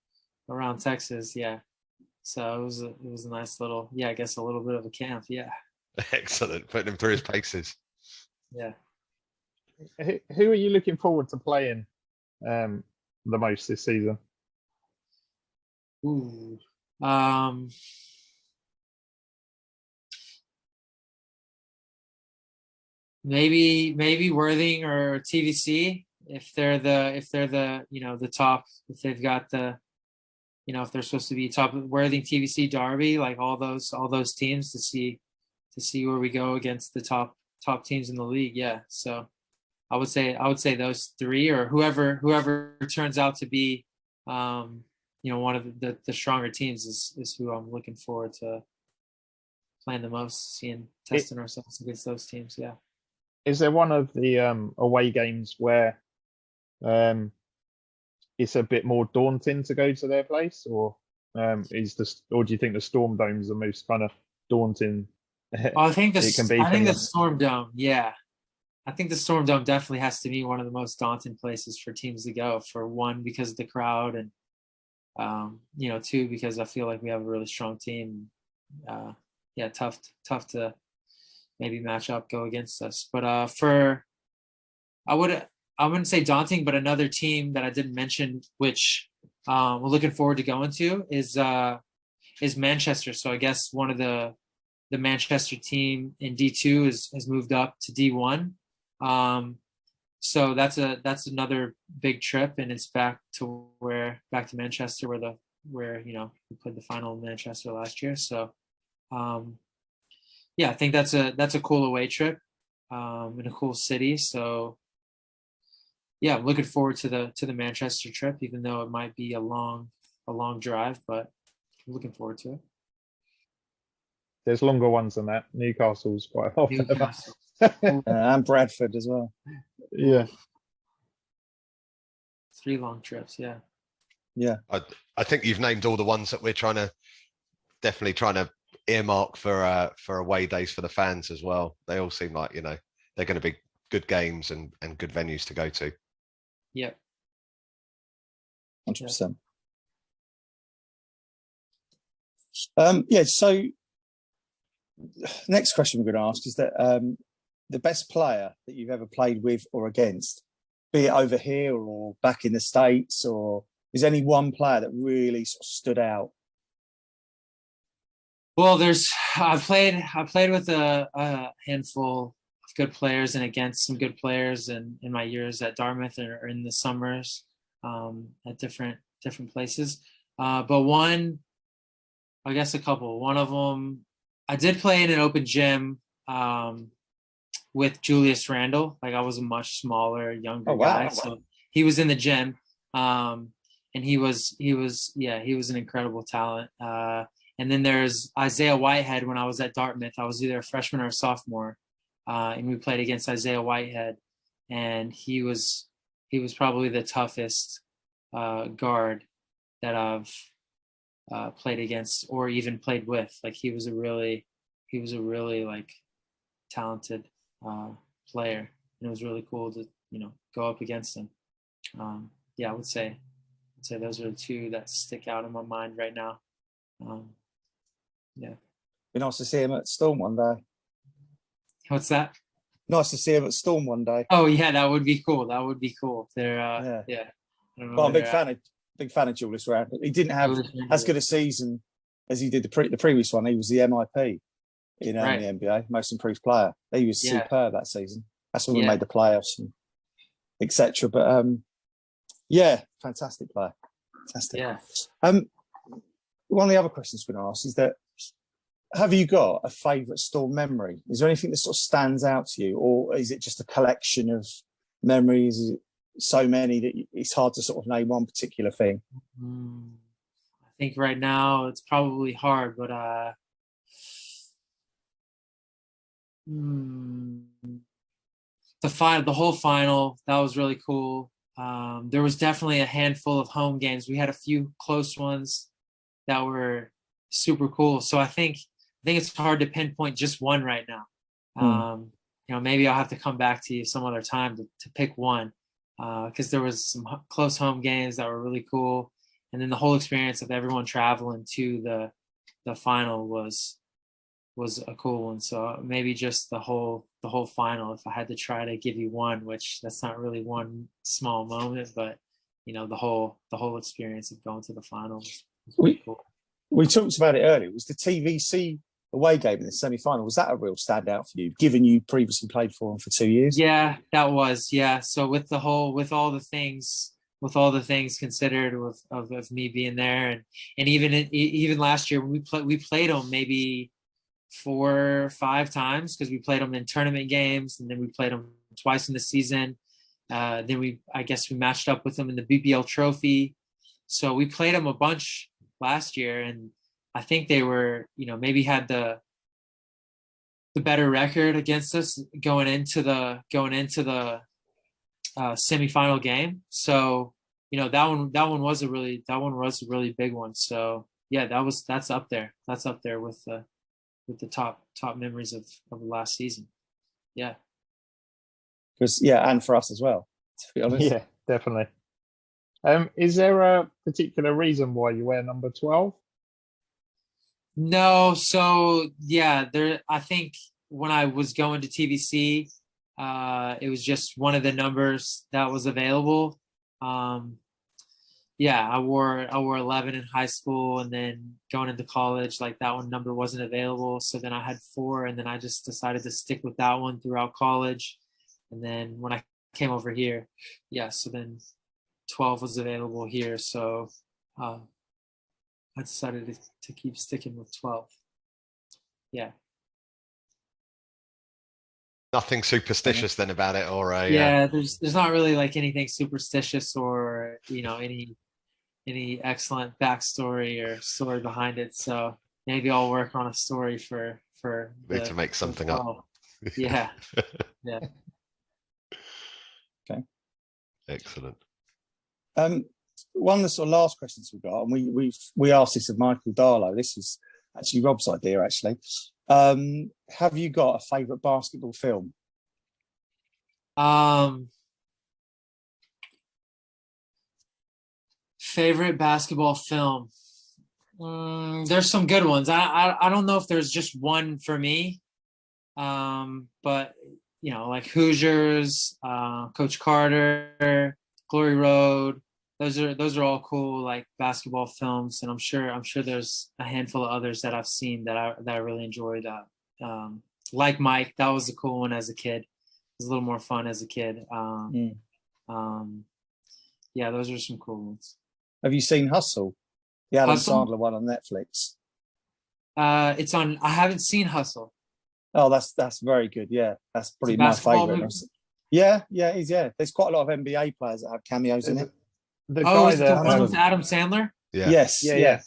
Texas. Yeah, so it was a nice little I guess a little bit of a camp. Yeah. Excellent, putting him through his paces. Yeah. Who are you looking forward to playing the most this season? Ooh. Maybe Worthing or TVC if they're the the top, if they've got the if they're supposed to be top. Worthing, TVC, Derby, like all those teams to see where we go against the top teams in the league. Yeah, so I would say those three, or whoever turns out to be one of the stronger teams is who I'm looking forward to playing the most, testing ourselves against those teams. Yeah. Is there one of the away games where it's a bit more daunting to go to their place, or do you think the Storm Dome is the most kind of daunting? I think it can be the Storm Dome. Yeah, I think the Storm Dome definitely has to be one of the most daunting places for teams to go. For one, because of the crowd, and two, because I feel like we have a really strong team. Tough to maybe match up, go against us. But I wouldn't say daunting, but another team that I didn't mention, which we're looking forward to going to, is Manchester. So I guess one of the Manchester team in D2 has moved up to D1. So that's another big trip, and it's back to Manchester, where we played the final in Manchester last year. So I think that's a cool away trip in a cool city. So I'm looking forward to the Manchester trip, even though it might be a long drive, but I'm looking forward to it. There's longer ones than that. Newcastle's quite often. And Bradford as well. Yeah. 3 long trips. Yeah. Yeah. I think you've named all the ones that we're definitely trying to earmark for away days for the fans as well. They all seem like, they're going to be good games and good venues to go to. Yep. 100%. So next question we're going to ask is that the best player that you've ever played with or against, be it over here or back in the States, or is any one player that really sort of stood out? Well, I've played with a handful of good players and against some good players in my years at Dartmouth or in the summers at different places. But a couple. One of them, I did play in an open gym with Julius Randle. Like, I was a much smaller, younger guy, so he was in the gym, and he was an incredible talent. And then there's Isaiah Whitehead. When I was at Dartmouth, I was either a freshman or a sophomore, and we played against Isaiah Whitehead, and he was probably the toughest guard that I've played against or even played with. Like, he was a really like talented player, and it was really cool to go up against him. I would say those are the 2 that stick out in my mind right now. Be nice to see him at Storm one day. What's that? Nice to see him at Storm one day. Oh yeah, that would be cool. They're yeah. Well, I'm a big fan of Julius Randle. He didn't have as good a season as he did the previous one. He was the MIP in the NBA, most improved player. He was superb that season. That's when we made the playoffs, etc. But fantastic player. Fantastic. Yeah. One of the other questions we're going to ask is that, have you got a favourite Storm memory? Is there anything that sort of stands out to you, or is it just a collection of memories? Is it so many that it's hard to sort of name one particular thing? I think right now it's probably hard, but the whole final, that was really cool. There was definitely a handful of home games. We had a few close ones that were super cool. So I think it's hard to pinpoint just one right now. Maybe I'll have to come back to you some other time to pick one, because there was some close home games that were really cool, and then the whole experience of everyone traveling to the final was a cool one. So maybe just the whole final, if I had to try to give you one, which that's not really one small moment, but the whole experience of going to the finals. Cool. We talked about it earlier. It was the TVC away game in the semi-final. Was that a real standout for you, given you previously played for them for 2 years? Yeah, that was. Yeah. So with all the things considered of me being there, and even last year when we played them maybe 4 or 5 times, because we played them in tournament games, and then we played them twice in the season. Then I guess we matched up with them in the BBL Trophy. So we played them a bunch last year, and I think they were, maybe had the better record against us going into the semifinal game. So, that one was a really big one. So yeah, that's up there. That's up there with the top memories of last season. Yeah. Because and for us as well, to be honest. Yeah, definitely. Is there a particular reason why you wear number 12? No, so yeah, I think when I was going to TVC, it was just one of the numbers that was available. Yeah, I wore 11 in high school, and then going into college, like that one number wasn't available. So then I had 4, and then I just decided to stick with that one throughout college. And then when I came over here, so then 12 was available here. So I decided to keep sticking with 12. Yeah. Nothing superstitious then about it, or there's not really like anything superstitious or any excellent backstory or story behind it. So maybe I'll work on a story for need to make something up. Yeah. Yeah. Okay. Excellent. One of the sort of last questions we got, and we asked this of Michael Darlow. This is actually Rob's idea, actually. Have you got a favourite basketball film? Favorite basketball film? There's some good ones. I don't know if there's just one for me. But like Hoosiers, Coach Carter, Glory Road. Those are all cool like basketball films, and I'm sure there's a handful of others that I've seen that I really enjoyed. Like Mike, that was a cool one as a kid. It was a little more fun as a kid. Yeah, those are some cool ones. Have you seen Hustle? The Adam Hustle? Sandler one on Netflix. It's on. I haven't seen Hustle. Oh, that's very good. Yeah, that's probably my favorite. Yeah. There's quite a lot of NBA players that have cameos in it. The guy is the one with Adam Sandler? Yeah. Yes. Yeah.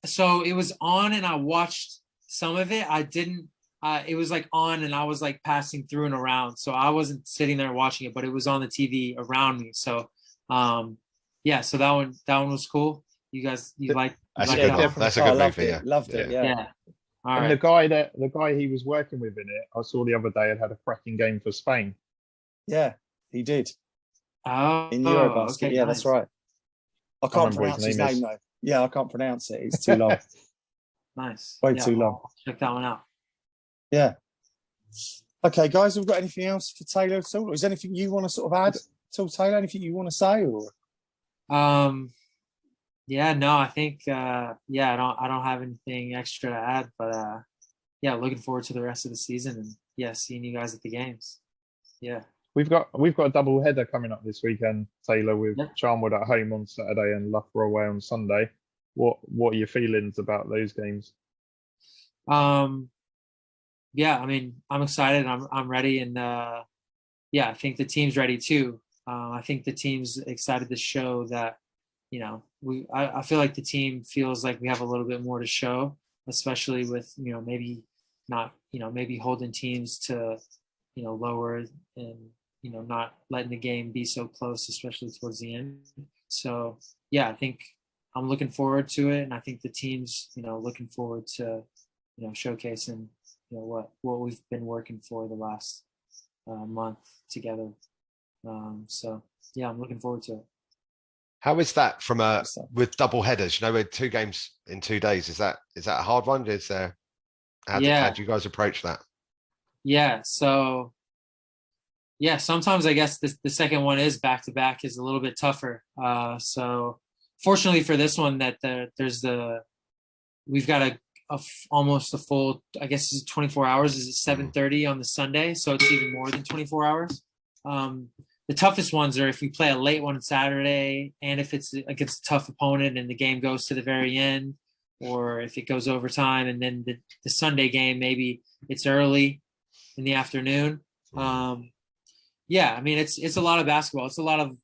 So it was on, and I watched some of it. I didn't. It was like on, and I was like passing through and around, so I wasn't sitting there watching it, but it was on the TV around me. So, so that one was cool. You like? That's a good one. That's a good movie. Yeah, loved it. Yeah. All and right. the guy he was working with in it, I saw the other day, had a cracking game for Spain. Yeah, he did. Oh, in Eurobasket. Okay, yeah, nice. that's right. I can't pronounce his name though. Yeah, I can't pronounce it. It's too long. Nice. Way too long. I'll check that one out. Yeah. Okay, guys, have we got anything else for Taylor at all? Or is there anything you want to sort of add to Taylor? Anything you want to say? Or yeah, no, I think I don't have anything extra to add, but looking forward to the rest of the season and seeing you guys at the games. Yeah. We've got a double header coming up this weekend, Taylor, with Charnwood at home on Saturday and Loughborough away on Sunday. What are your feelings about those games? Yeah, I mean, I'm excited. I'm ready, and I think the team's ready too. I think the team's excited to show that, I feel like the team feels like we have a little bit more to show, especially with, maybe not, maybe holding teams to, lower and, not letting the game be so close, especially towards the end. So, yeah, I think I'm looking forward to it. And I think the team's, looking forward to, showcasing, what we've been working for the last month together. So, yeah, I'm looking forward to it. How is that with double headers? With 2 games in 2 days, is that a hard one? How do you guys approach that? Yeah. So, sometimes I guess the second one is back to back is a little bit tougher. So fortunately for this one, that we've got almost a full, I guess it's 24 hours. Is it 7:30 on the Sunday? So it's even more than 24 hours. The toughest ones are if we play a late one on Saturday, and if it's against a tough opponent and the game goes to the very end, or if it goes overtime, and then the Sunday game, maybe it's early in the afternoon. I mean, it's a lot of basketball. It's a lot of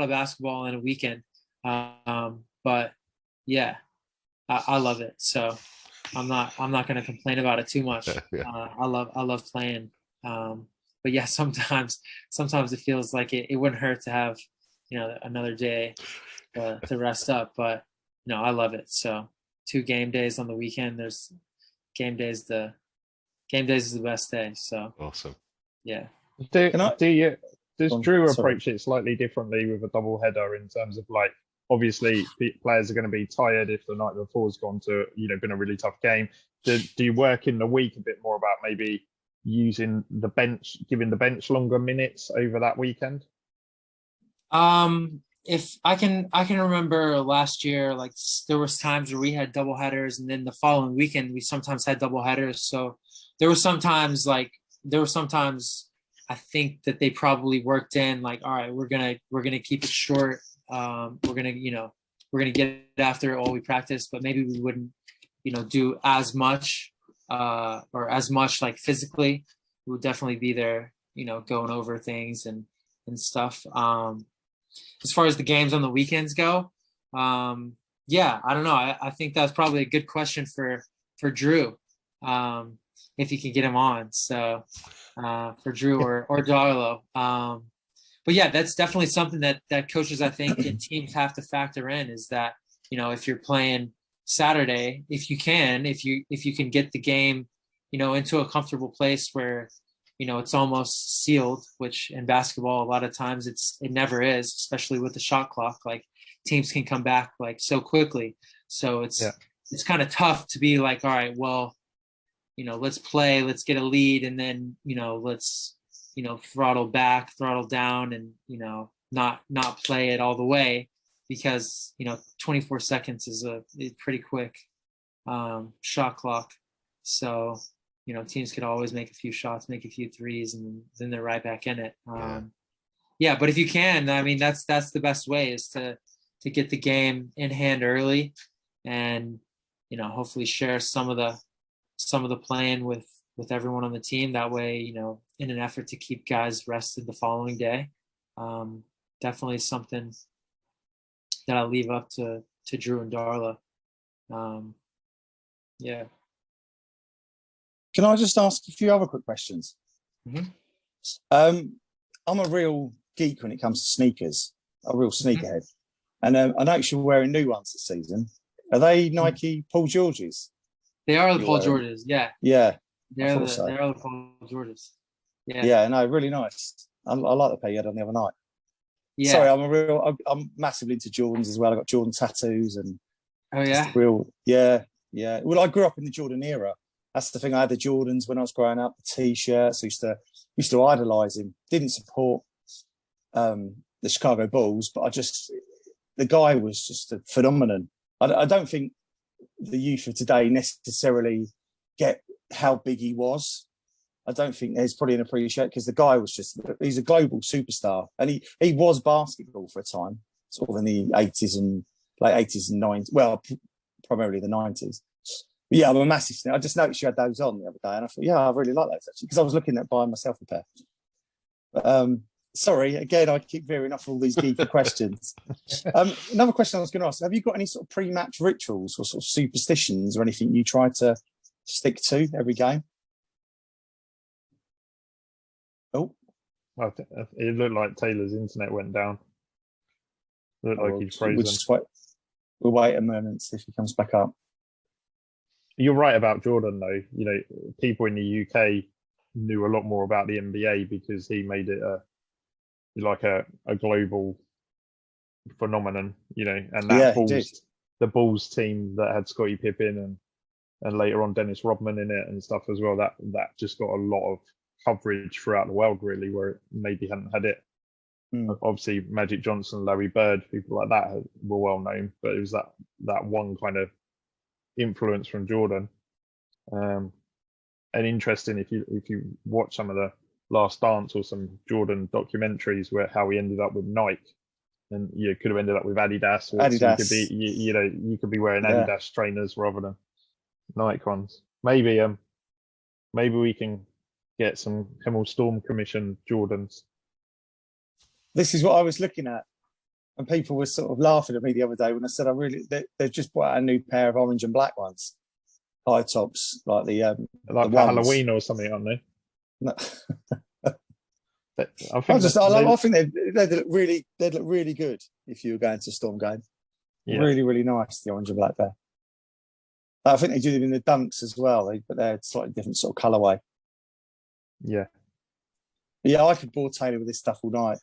basketball in a weekend. But yeah, I love it. So I'm not going to complain about it too much. Yeah. I love playing. But yeah, sometimes it feels like it wouldn't hurt to have, another day to rest up. But I love it. So 2 game days on the weekend. There's game days. Game days is the best day. So awesome. Yeah. Does Drew approach it slightly differently with a double header in terms of like, obviously players are going to be tired if the night before's gone to, been a really tough game. Do you work in the week a bit more about maybe using the bench, giving the bench longer minutes over that weekend? If I can remember last year, like there was times where we had double headers, and then the following weekend we sometimes had double headers. So there were sometimes I think that they probably worked in like, all right, we're gonna keep it short. We're gonna get after it while we practice, but maybe we wouldn't, do as much or as much like physically. We would definitely be there, going over things and stuff. As far as the games on the weekends go, yeah, I don't know. I think that's probably a good question for Drew, if you can get him on. So for Drew or Darlo. But yeah, that's definitely something that coaches, I think, and teams have to factor in, is that, if you're playing Saturday, if you can get the game, into a comfortable place where, it's almost sealed, which in basketball, a lot of times it never is, especially with the shot clock. Like teams can come back like so quickly. So it's kind of tough to be like, all right, well, let's play, let's get a lead. And then, let's, throttle down and, not play it all the way, because, 24 seconds is a pretty quick shot clock. So, teams could always make a few shots, make a few threes, and then they're right back in it. Yeah, but if you can, I mean, that's the best way, is to get the game in hand early, and hopefully share some of the playing with everyone on the team. That way, in an effort to keep guys rested the following day. Definitely something that I leave up to Drew and Darla. Yeah. Can I just ask a few other quick questions? Mm-hmm. I'm a real geek when it comes to sneakers, a real sneakerhead. And I noticed you're wearing new ones this season. Are they Nike Paul Georges? They are the Paul Georges, yeah. Yeah. They're the Paul Georges. Yeah. Yeah, no, really nice. I like the pair you had on the other night. Yeah. Sorry, I'm massively into Jordans as well. I got Jordan tattoos and yeah. Well, I grew up in the Jordan era. That's the thing. I had the Jordans when I was growing up, the T-shirts. I used to idolize him. Didn't support the Chicago Bulls, but the guy was just a phenomenon. I don't think the youth of today necessarily get how big he was. I don't think there's probably an appreciation, because the guy he's a global superstar, and he was basketball for a time, sort of in the 80s and late 80s and 90s. Well, primarily the 90s. But yeah, I'm a massive fan. I just noticed you had those on the other day, and I thought, yeah, I really like those actually, because I was looking at buying myself a pair. But, sorry, again, I keep veering off all these geeky questions. Another question I was going to ask: have you got any sort of pre-match rituals or sort of superstitions or anything you try to stick to every game? Oh, it looked like Taylor's internet went down. It looked like he's frozen. We'll wait a moment, see if he comes back up. You're right about Jordan, though. People in the UK knew a lot more about the NBA because he made it a global phenomenon. And that the Bulls team that had Scottie Pippen and later on Dennis Rodman in it and stuff as well. That just got a lot of coverage throughout the world, really, where it maybe hadn't had it. Obviously, Magic Johnson, Larry Bird, people like that were well known, but it was that one kind of influence from Jordan. And interesting, if you watch some of the Last Dance or some Jordan documentaries, where how he ended up with Nike, and you could have ended up with Adidas. Or Adidas. You could be wearing Adidas trainers rather than Nike ones. Maybe we can get some Hemel Storm commission Jordans. This is what I was looking at, and people were sort of laughing at me the other day when I said they've just bought out a new pair of orange and black ones. high tops, like the like the for Halloween or something, aren't they? No. I think they'd look really good if you were going to Storm game. Yeah. Really, really nice, the orange and black pair. I think they do them in the dunks as well, but they're slightly different sort of colourway. Yeah. But yeah, I could bore Taylor with this stuff all night.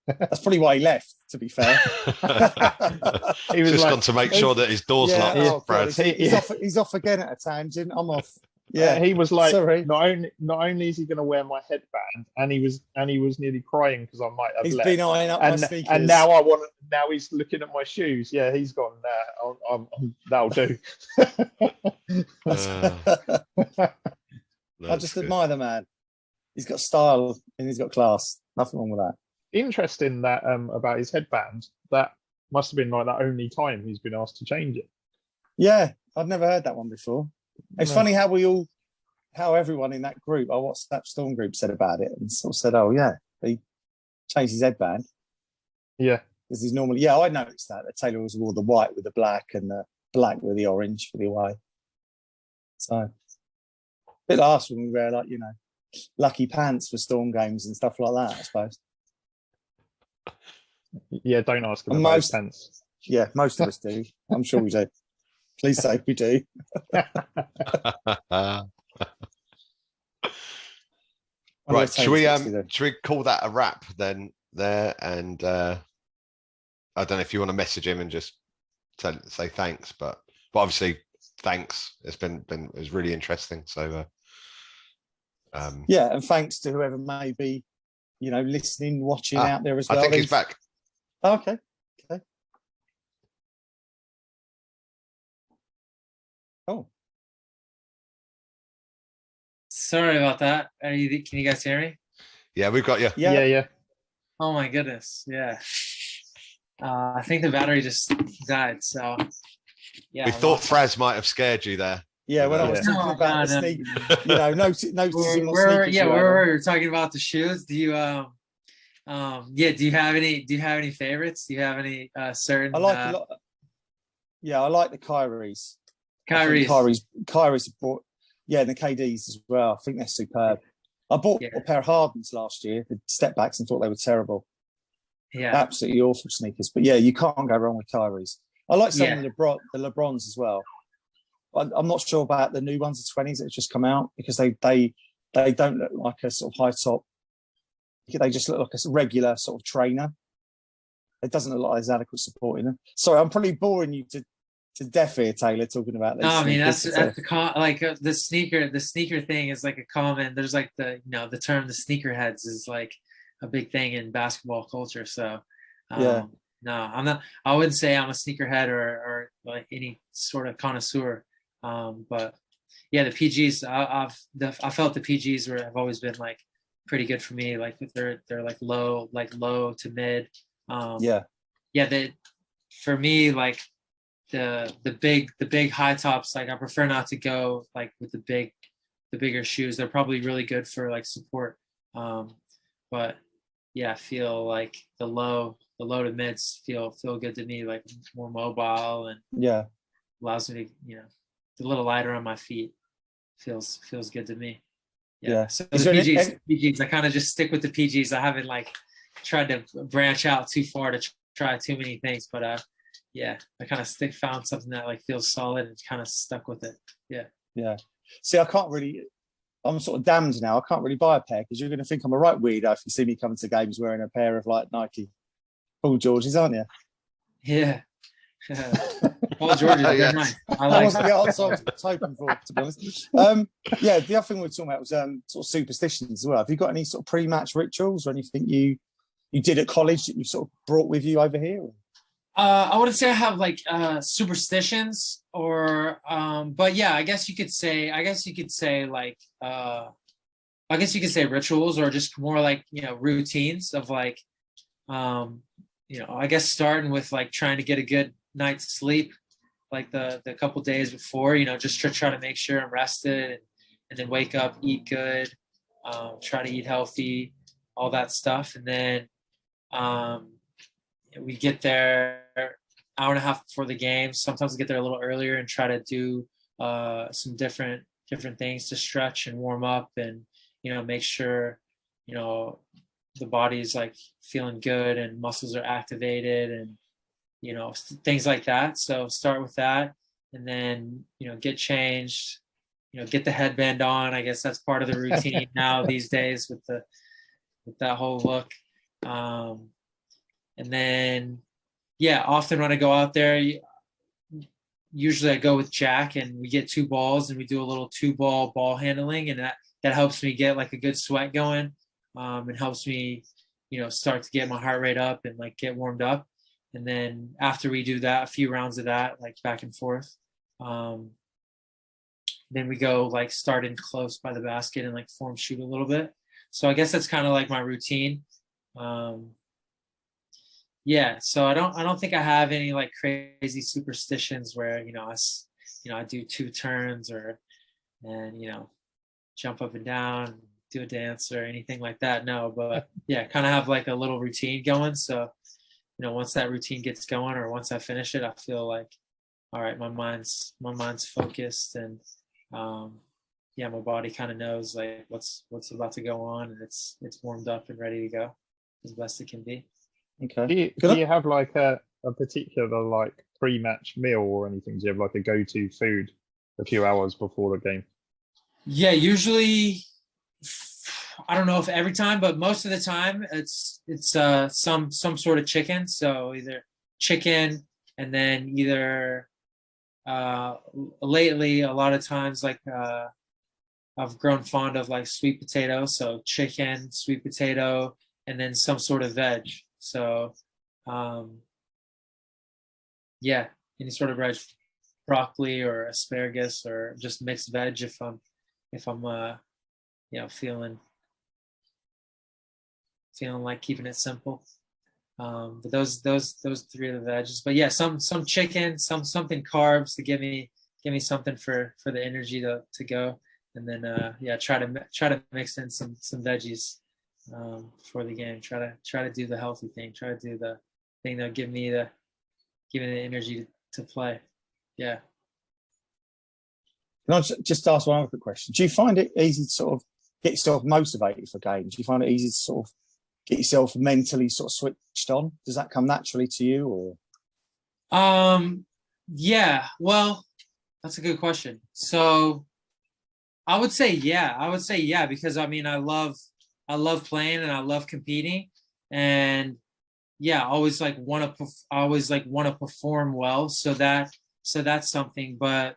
That's probably why he left, to be fair. He was just gone to make sure that his door's locked. He's off again at a tangent. I'm off. Yeah, he was like, sorry. Not only is he going to wear my headband, and he was nearly crying because I might have left. He's been eyeing up my sneakers, and now now he's looking at my shoes. Yeah, he's gone. That'll do. I just admire the man. He's got style and he's got class. Nothing wrong with that. Interesting that about his headband. That must have been like that only time he's been asked to change it. Yeah, I'd never heard that one before. It's funny how everyone in that group, our WhatsApp Storm group, said about it and sort of said, "Oh yeah, he changed his headband." Yeah, because he's normally. Yeah, I noticed that Taylor always wore the white with the black and the black with the orange for the away. So, a bit like us when we wear lucky pants for Storm games and stuff like that, I suppose. Yeah, don't ask him about his pants. Yeah, most of us do. I'm sure we do. Please say we do. Right, should we call that a wrap then there? And I don't know if you want to message him and just say thanks, but obviously thanks. It was really interesting. So yeah, and thanks to whoever may be, listening, watching out there as well. I think he's back. Oh, okay. Oh, sorry about that. Can you guys hear me? Yeah, we've got you. Yeah. Oh my goodness. Yeah. I think the battery just died. So yeah. We thought Fraz might have scared you there. Yeah, when I was talking about the sneak, noticing what sneakers. We're talking about the shoes. Do you do you have any favorites? Do you have any certain? I like a lot. Yeah, I like the Kyries. Kyries have bought, and the KDs as well. I think they're superb. I bought a pair of Hardens last year, the step backs, and thought they were terrible. Yeah, absolutely awful sneakers. But yeah, you can't go wrong with Kyries. I like some of the LeBrons as well. I'm not sure about the new ones, the 20s that have just come out, because they don't look like a sort of high top. They just look like a regular sort of trainer. It doesn't look like there's adequate support in them. Sorry, I'm probably boring you to death here, Taylor, talking about this. No, I mean that's the sneaker thing is like a common. There's like the term the sneakerheads is like a big thing in basketball culture. So no, I'm not. I wouldn't say I'm a sneakerhead or like any sort of connoisseur. But yeah, the PGs. I felt the PGs have always been like pretty good for me. Like they're like low to mid. For me, like the big high tops, like I prefer not to go like with the bigger shoes. They're probably really good for like support. But yeah, I feel like the low to mids feel good to me, like more mobile and allows me to, a little lighter on my feet. Feels good to me. Yeah. So the PGs, I kind of just stick with the PGs. I haven't like tried to branch out too far to try too many things, but I kind of found something that like feels solid and kind of stuck with it. Yeah. See, I'm sort of damned now. I can't really buy a pair because you're going to think I'm a right weirdo if you see me coming to games wearing a pair of like Nike Paul Georges, aren't you? Yeah. Paul Georges, nice. I like that. That wasn't the answer I was hoping for, to be honest. The other thing we were talking about was sort of superstitions as well. Have you got any sort of pre-match rituals or anything you did at college that you sort of brought with you over here? I wouldn't say I have like superstitions or but yeah, I guess you could say like I guess you could say rituals or just more like, routines of like I guess starting with like trying to get a good night's sleep like the couple days before, just to try to make sure I'm rested and then wake up, eat good, try to eat healthy, all that stuff. And then we get there hour and a half before the game. Sometimes we get there a little earlier and try to do some different things to stretch and warm up, and make sure the body's like feeling good and muscles are activated, and things like that. So start with that, and then get changed, get the headband on. I guess that's part of the routine now these days with that whole look. And then often when I go out there, usually I go with Jack, and we get 2 balls, and we do a little 2-ball handling, and that helps me get like a good sweat going. It helps me start to get my heart rate up and like get warmed up. And then after we do that, a few rounds of that, like back and forth, then we go like start in close by the basket and like form shoot a little bit. So I guess that's kind of like my routine. So I don't think I have any like crazy superstitions where I do 2 turns and jump up and down, do a dance or anything like that. No, but kind of have like a little routine going. So once that routine gets going, or once I finish it, I feel like, all right, my mind's focused, and my body kind of knows like what's about to go on, and it's warmed up and ready to go as best it can be. Okay. Do you have like a particular like pre-match meal or anything? Do you have like a go-to food a few hours before the game? Yeah, usually, I don't know if every time, but most of the time it's some sort of chicken. So either chicken, and then either lately a lot of times like I've grown fond of like sweet potato. So chicken, sweet potato, and then some sort of veg. So any sort of veg, broccoli or asparagus, or just mixed veg if I'm feeling like keeping it simple. But those 3 of the veggies. But some chicken, something carbs to give me something for the energy to go. And then try to mix in some veggies for the game. Try to do the healthy thing. Try to do the thing that'll give me the energy to play. Yeah. Can I just ask one other quick question? Do you find it easy to sort of get yourself motivated for games? Do you find it easy to sort of get yourself mentally sort of switched on? Does that come naturally to you, or? Well, that's a good question. So I would say because I mean I love playing and I love competing, and I always want to perform well. So that's something. But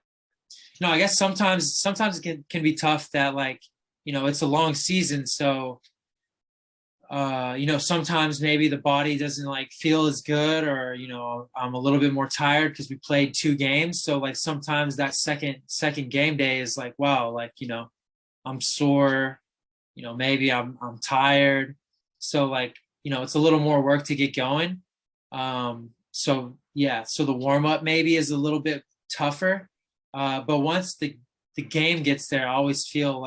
I guess sometimes it can be tough that it's a long season, so sometimes maybe the body doesn't feel as good, or I'm a little bit more tired because we played 2 games. So sometimes that second game day is wow, I'm sore, maybe I'm tired. So it's a little more work to get going. So the warm up maybe is a little bit tougher. But once the game gets there, I always feel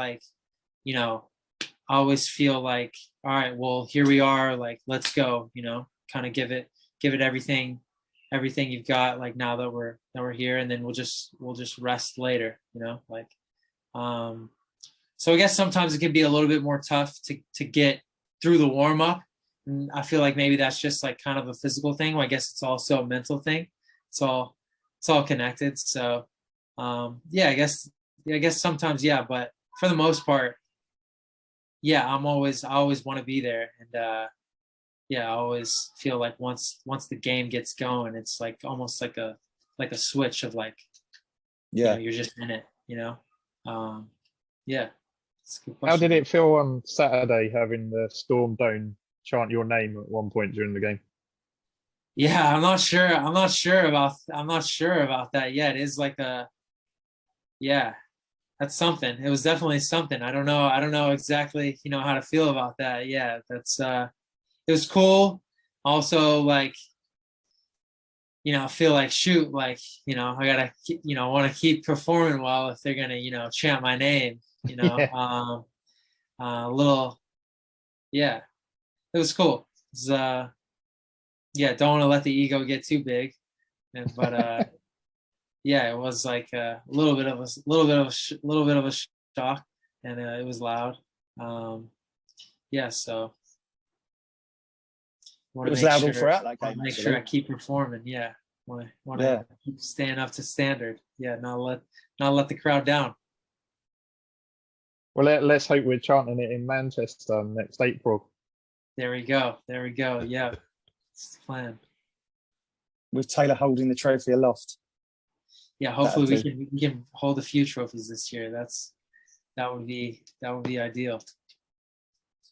all right, well, here we are, let's go, kind of give it everything you've got, now that we're here, and then we'll just rest later, so I guess sometimes it can be a little bit more tough to get through the warm up. And I feel like maybe that's just kind of a physical thing. Well, I guess it's also a mental thing. It's all connected. So I guess sometimes, but for the most part, I always want to be there. And I always feel like once the game gets going, it's almost like a switch of you're just in it, How did it feel on Saturday having the Storm Dome chant your name at one point during the game? Yeah, I'm not sure about that yet. It is that's something. It was definitely something. I don't know exactly, how to feel about that. Yeah, that's it was cool. Also, I feel shoot, I gotta, want to keep performing well if they're gonna, chant my name, a little, it was cool. It was, don't want to let the ego get too big, but yeah, it was like a little bit of a shock, and it was loud. Yeah, so it was loud all throughout that game. Make sure I keep performing. Yeah, want to keep staying up to standard. Yeah, not let the crowd down. Well, let's hope we're chanting it in Manchester next April. There we go. Yeah, it's the plan. With Taylor holding the trophy aloft. Yeah, hopefully we can hold a few trophies this year. That would be ideal.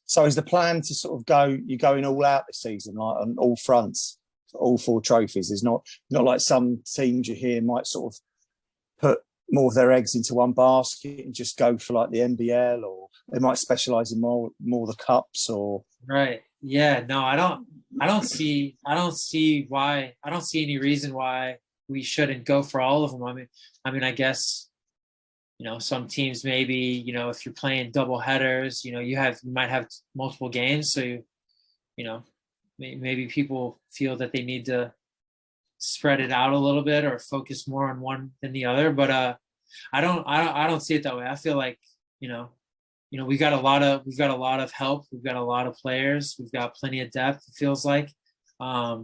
So is the plan to sort of you're going all out this season, like on all fronts, all 4 trophies? It's not like some teams you hear might sort of put more of their eggs into one basket and just go for like the NBL, or they might specialize in more the cups, or right. Yeah, no, I don't see any reason why we shouldn't go for all of them. I mean, I guess, some teams maybe, if you're playing double headers, you might have multiple games. So, maybe people feel that they need to spread it out a little bit or focus more on one than the other. But I don't see it that way. I feel like, we've got a lot of help. We've got a lot of players. We've got plenty of depth. It feels like, I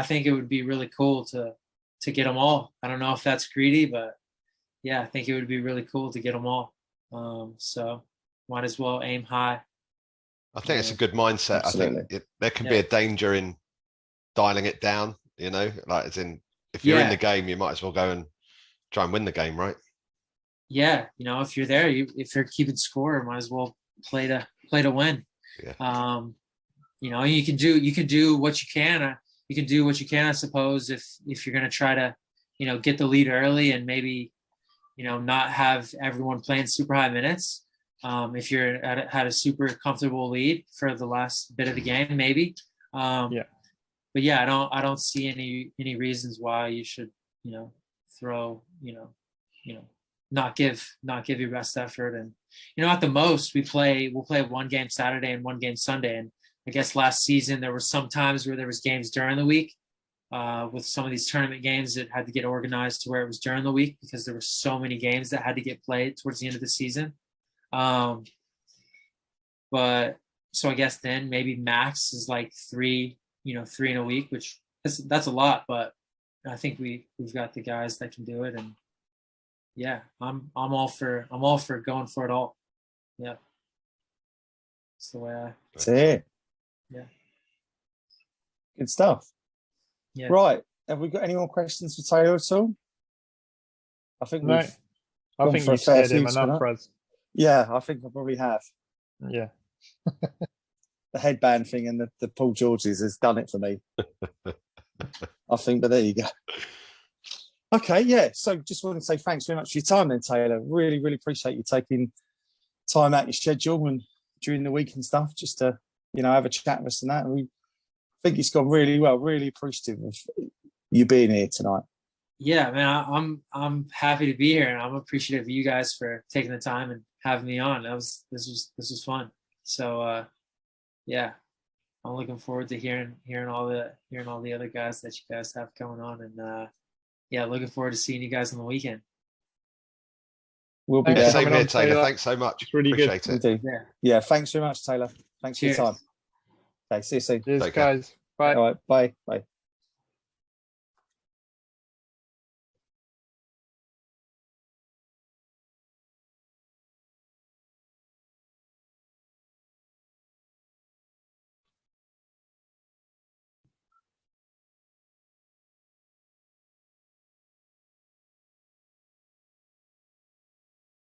think it would be really cool to get them all. I don't know if that's greedy, but yeah, I think it would be really cool to get them all. So might as well aim high. I think it's a good mindset. Absolutely. I think there can be a danger in dialing it down, like as in, if you're in the game, you might as well go and try and win the game, right? Yeah, if you're there, if you're keeping score, might as well play to win. Yeah. You can do what you can. You can do what you can, I suppose, if you're going to try to, get the lead early and maybe, not have everyone playing super high minutes. If you're had a super comfortable lead for the last bit of the game, maybe. But yeah, I don't see any reasons why you should, throw, not give your best effort. And, at the most we'll play one game Saturday and one game Sunday. And I guess last season there were some times where there was games during the week. With some of these tournament games that had to get organized to where it was during the week because there were so many games that had to get played towards the end of the season. But so I guess then maybe max is like 3 in a week, which that's a lot, but I think we've got the guys that can do it. And yeah, I'm all for going for it all. Yeah. That's the way That's it. Yeah. Good stuff. Yeah. Right. Have we got any more questions for Taylor at all? I think no. I think you scared him enough for us. Yeah, I think I probably have. Yeah. The headband thing and the Paul George's has done it for me. I think, but there you go. Okay, yeah. So just want to say thanks very much for your time then, Taylor. Really, really appreciate you taking time out your schedule and during the week and stuff just to, have a chat with us and that. And we think it's gone really well. Really appreciative of you being here tonight. Yeah, man, I'm happy to be here, and I'm appreciative of you guys for taking the time and having me on. This was fun. So yeah, I'm looking forward to hearing all the other guys that you guys have coming on, and yeah, looking forward to seeing you guys on the weekend. We'll be there. Same here, Taylor. Thanks so much. It's really appreciate good. it. Yeah. Thanks very much, Taylor. Thanks for your time. Okay, see you soon. Cheers, guys. Bye. All right, bye.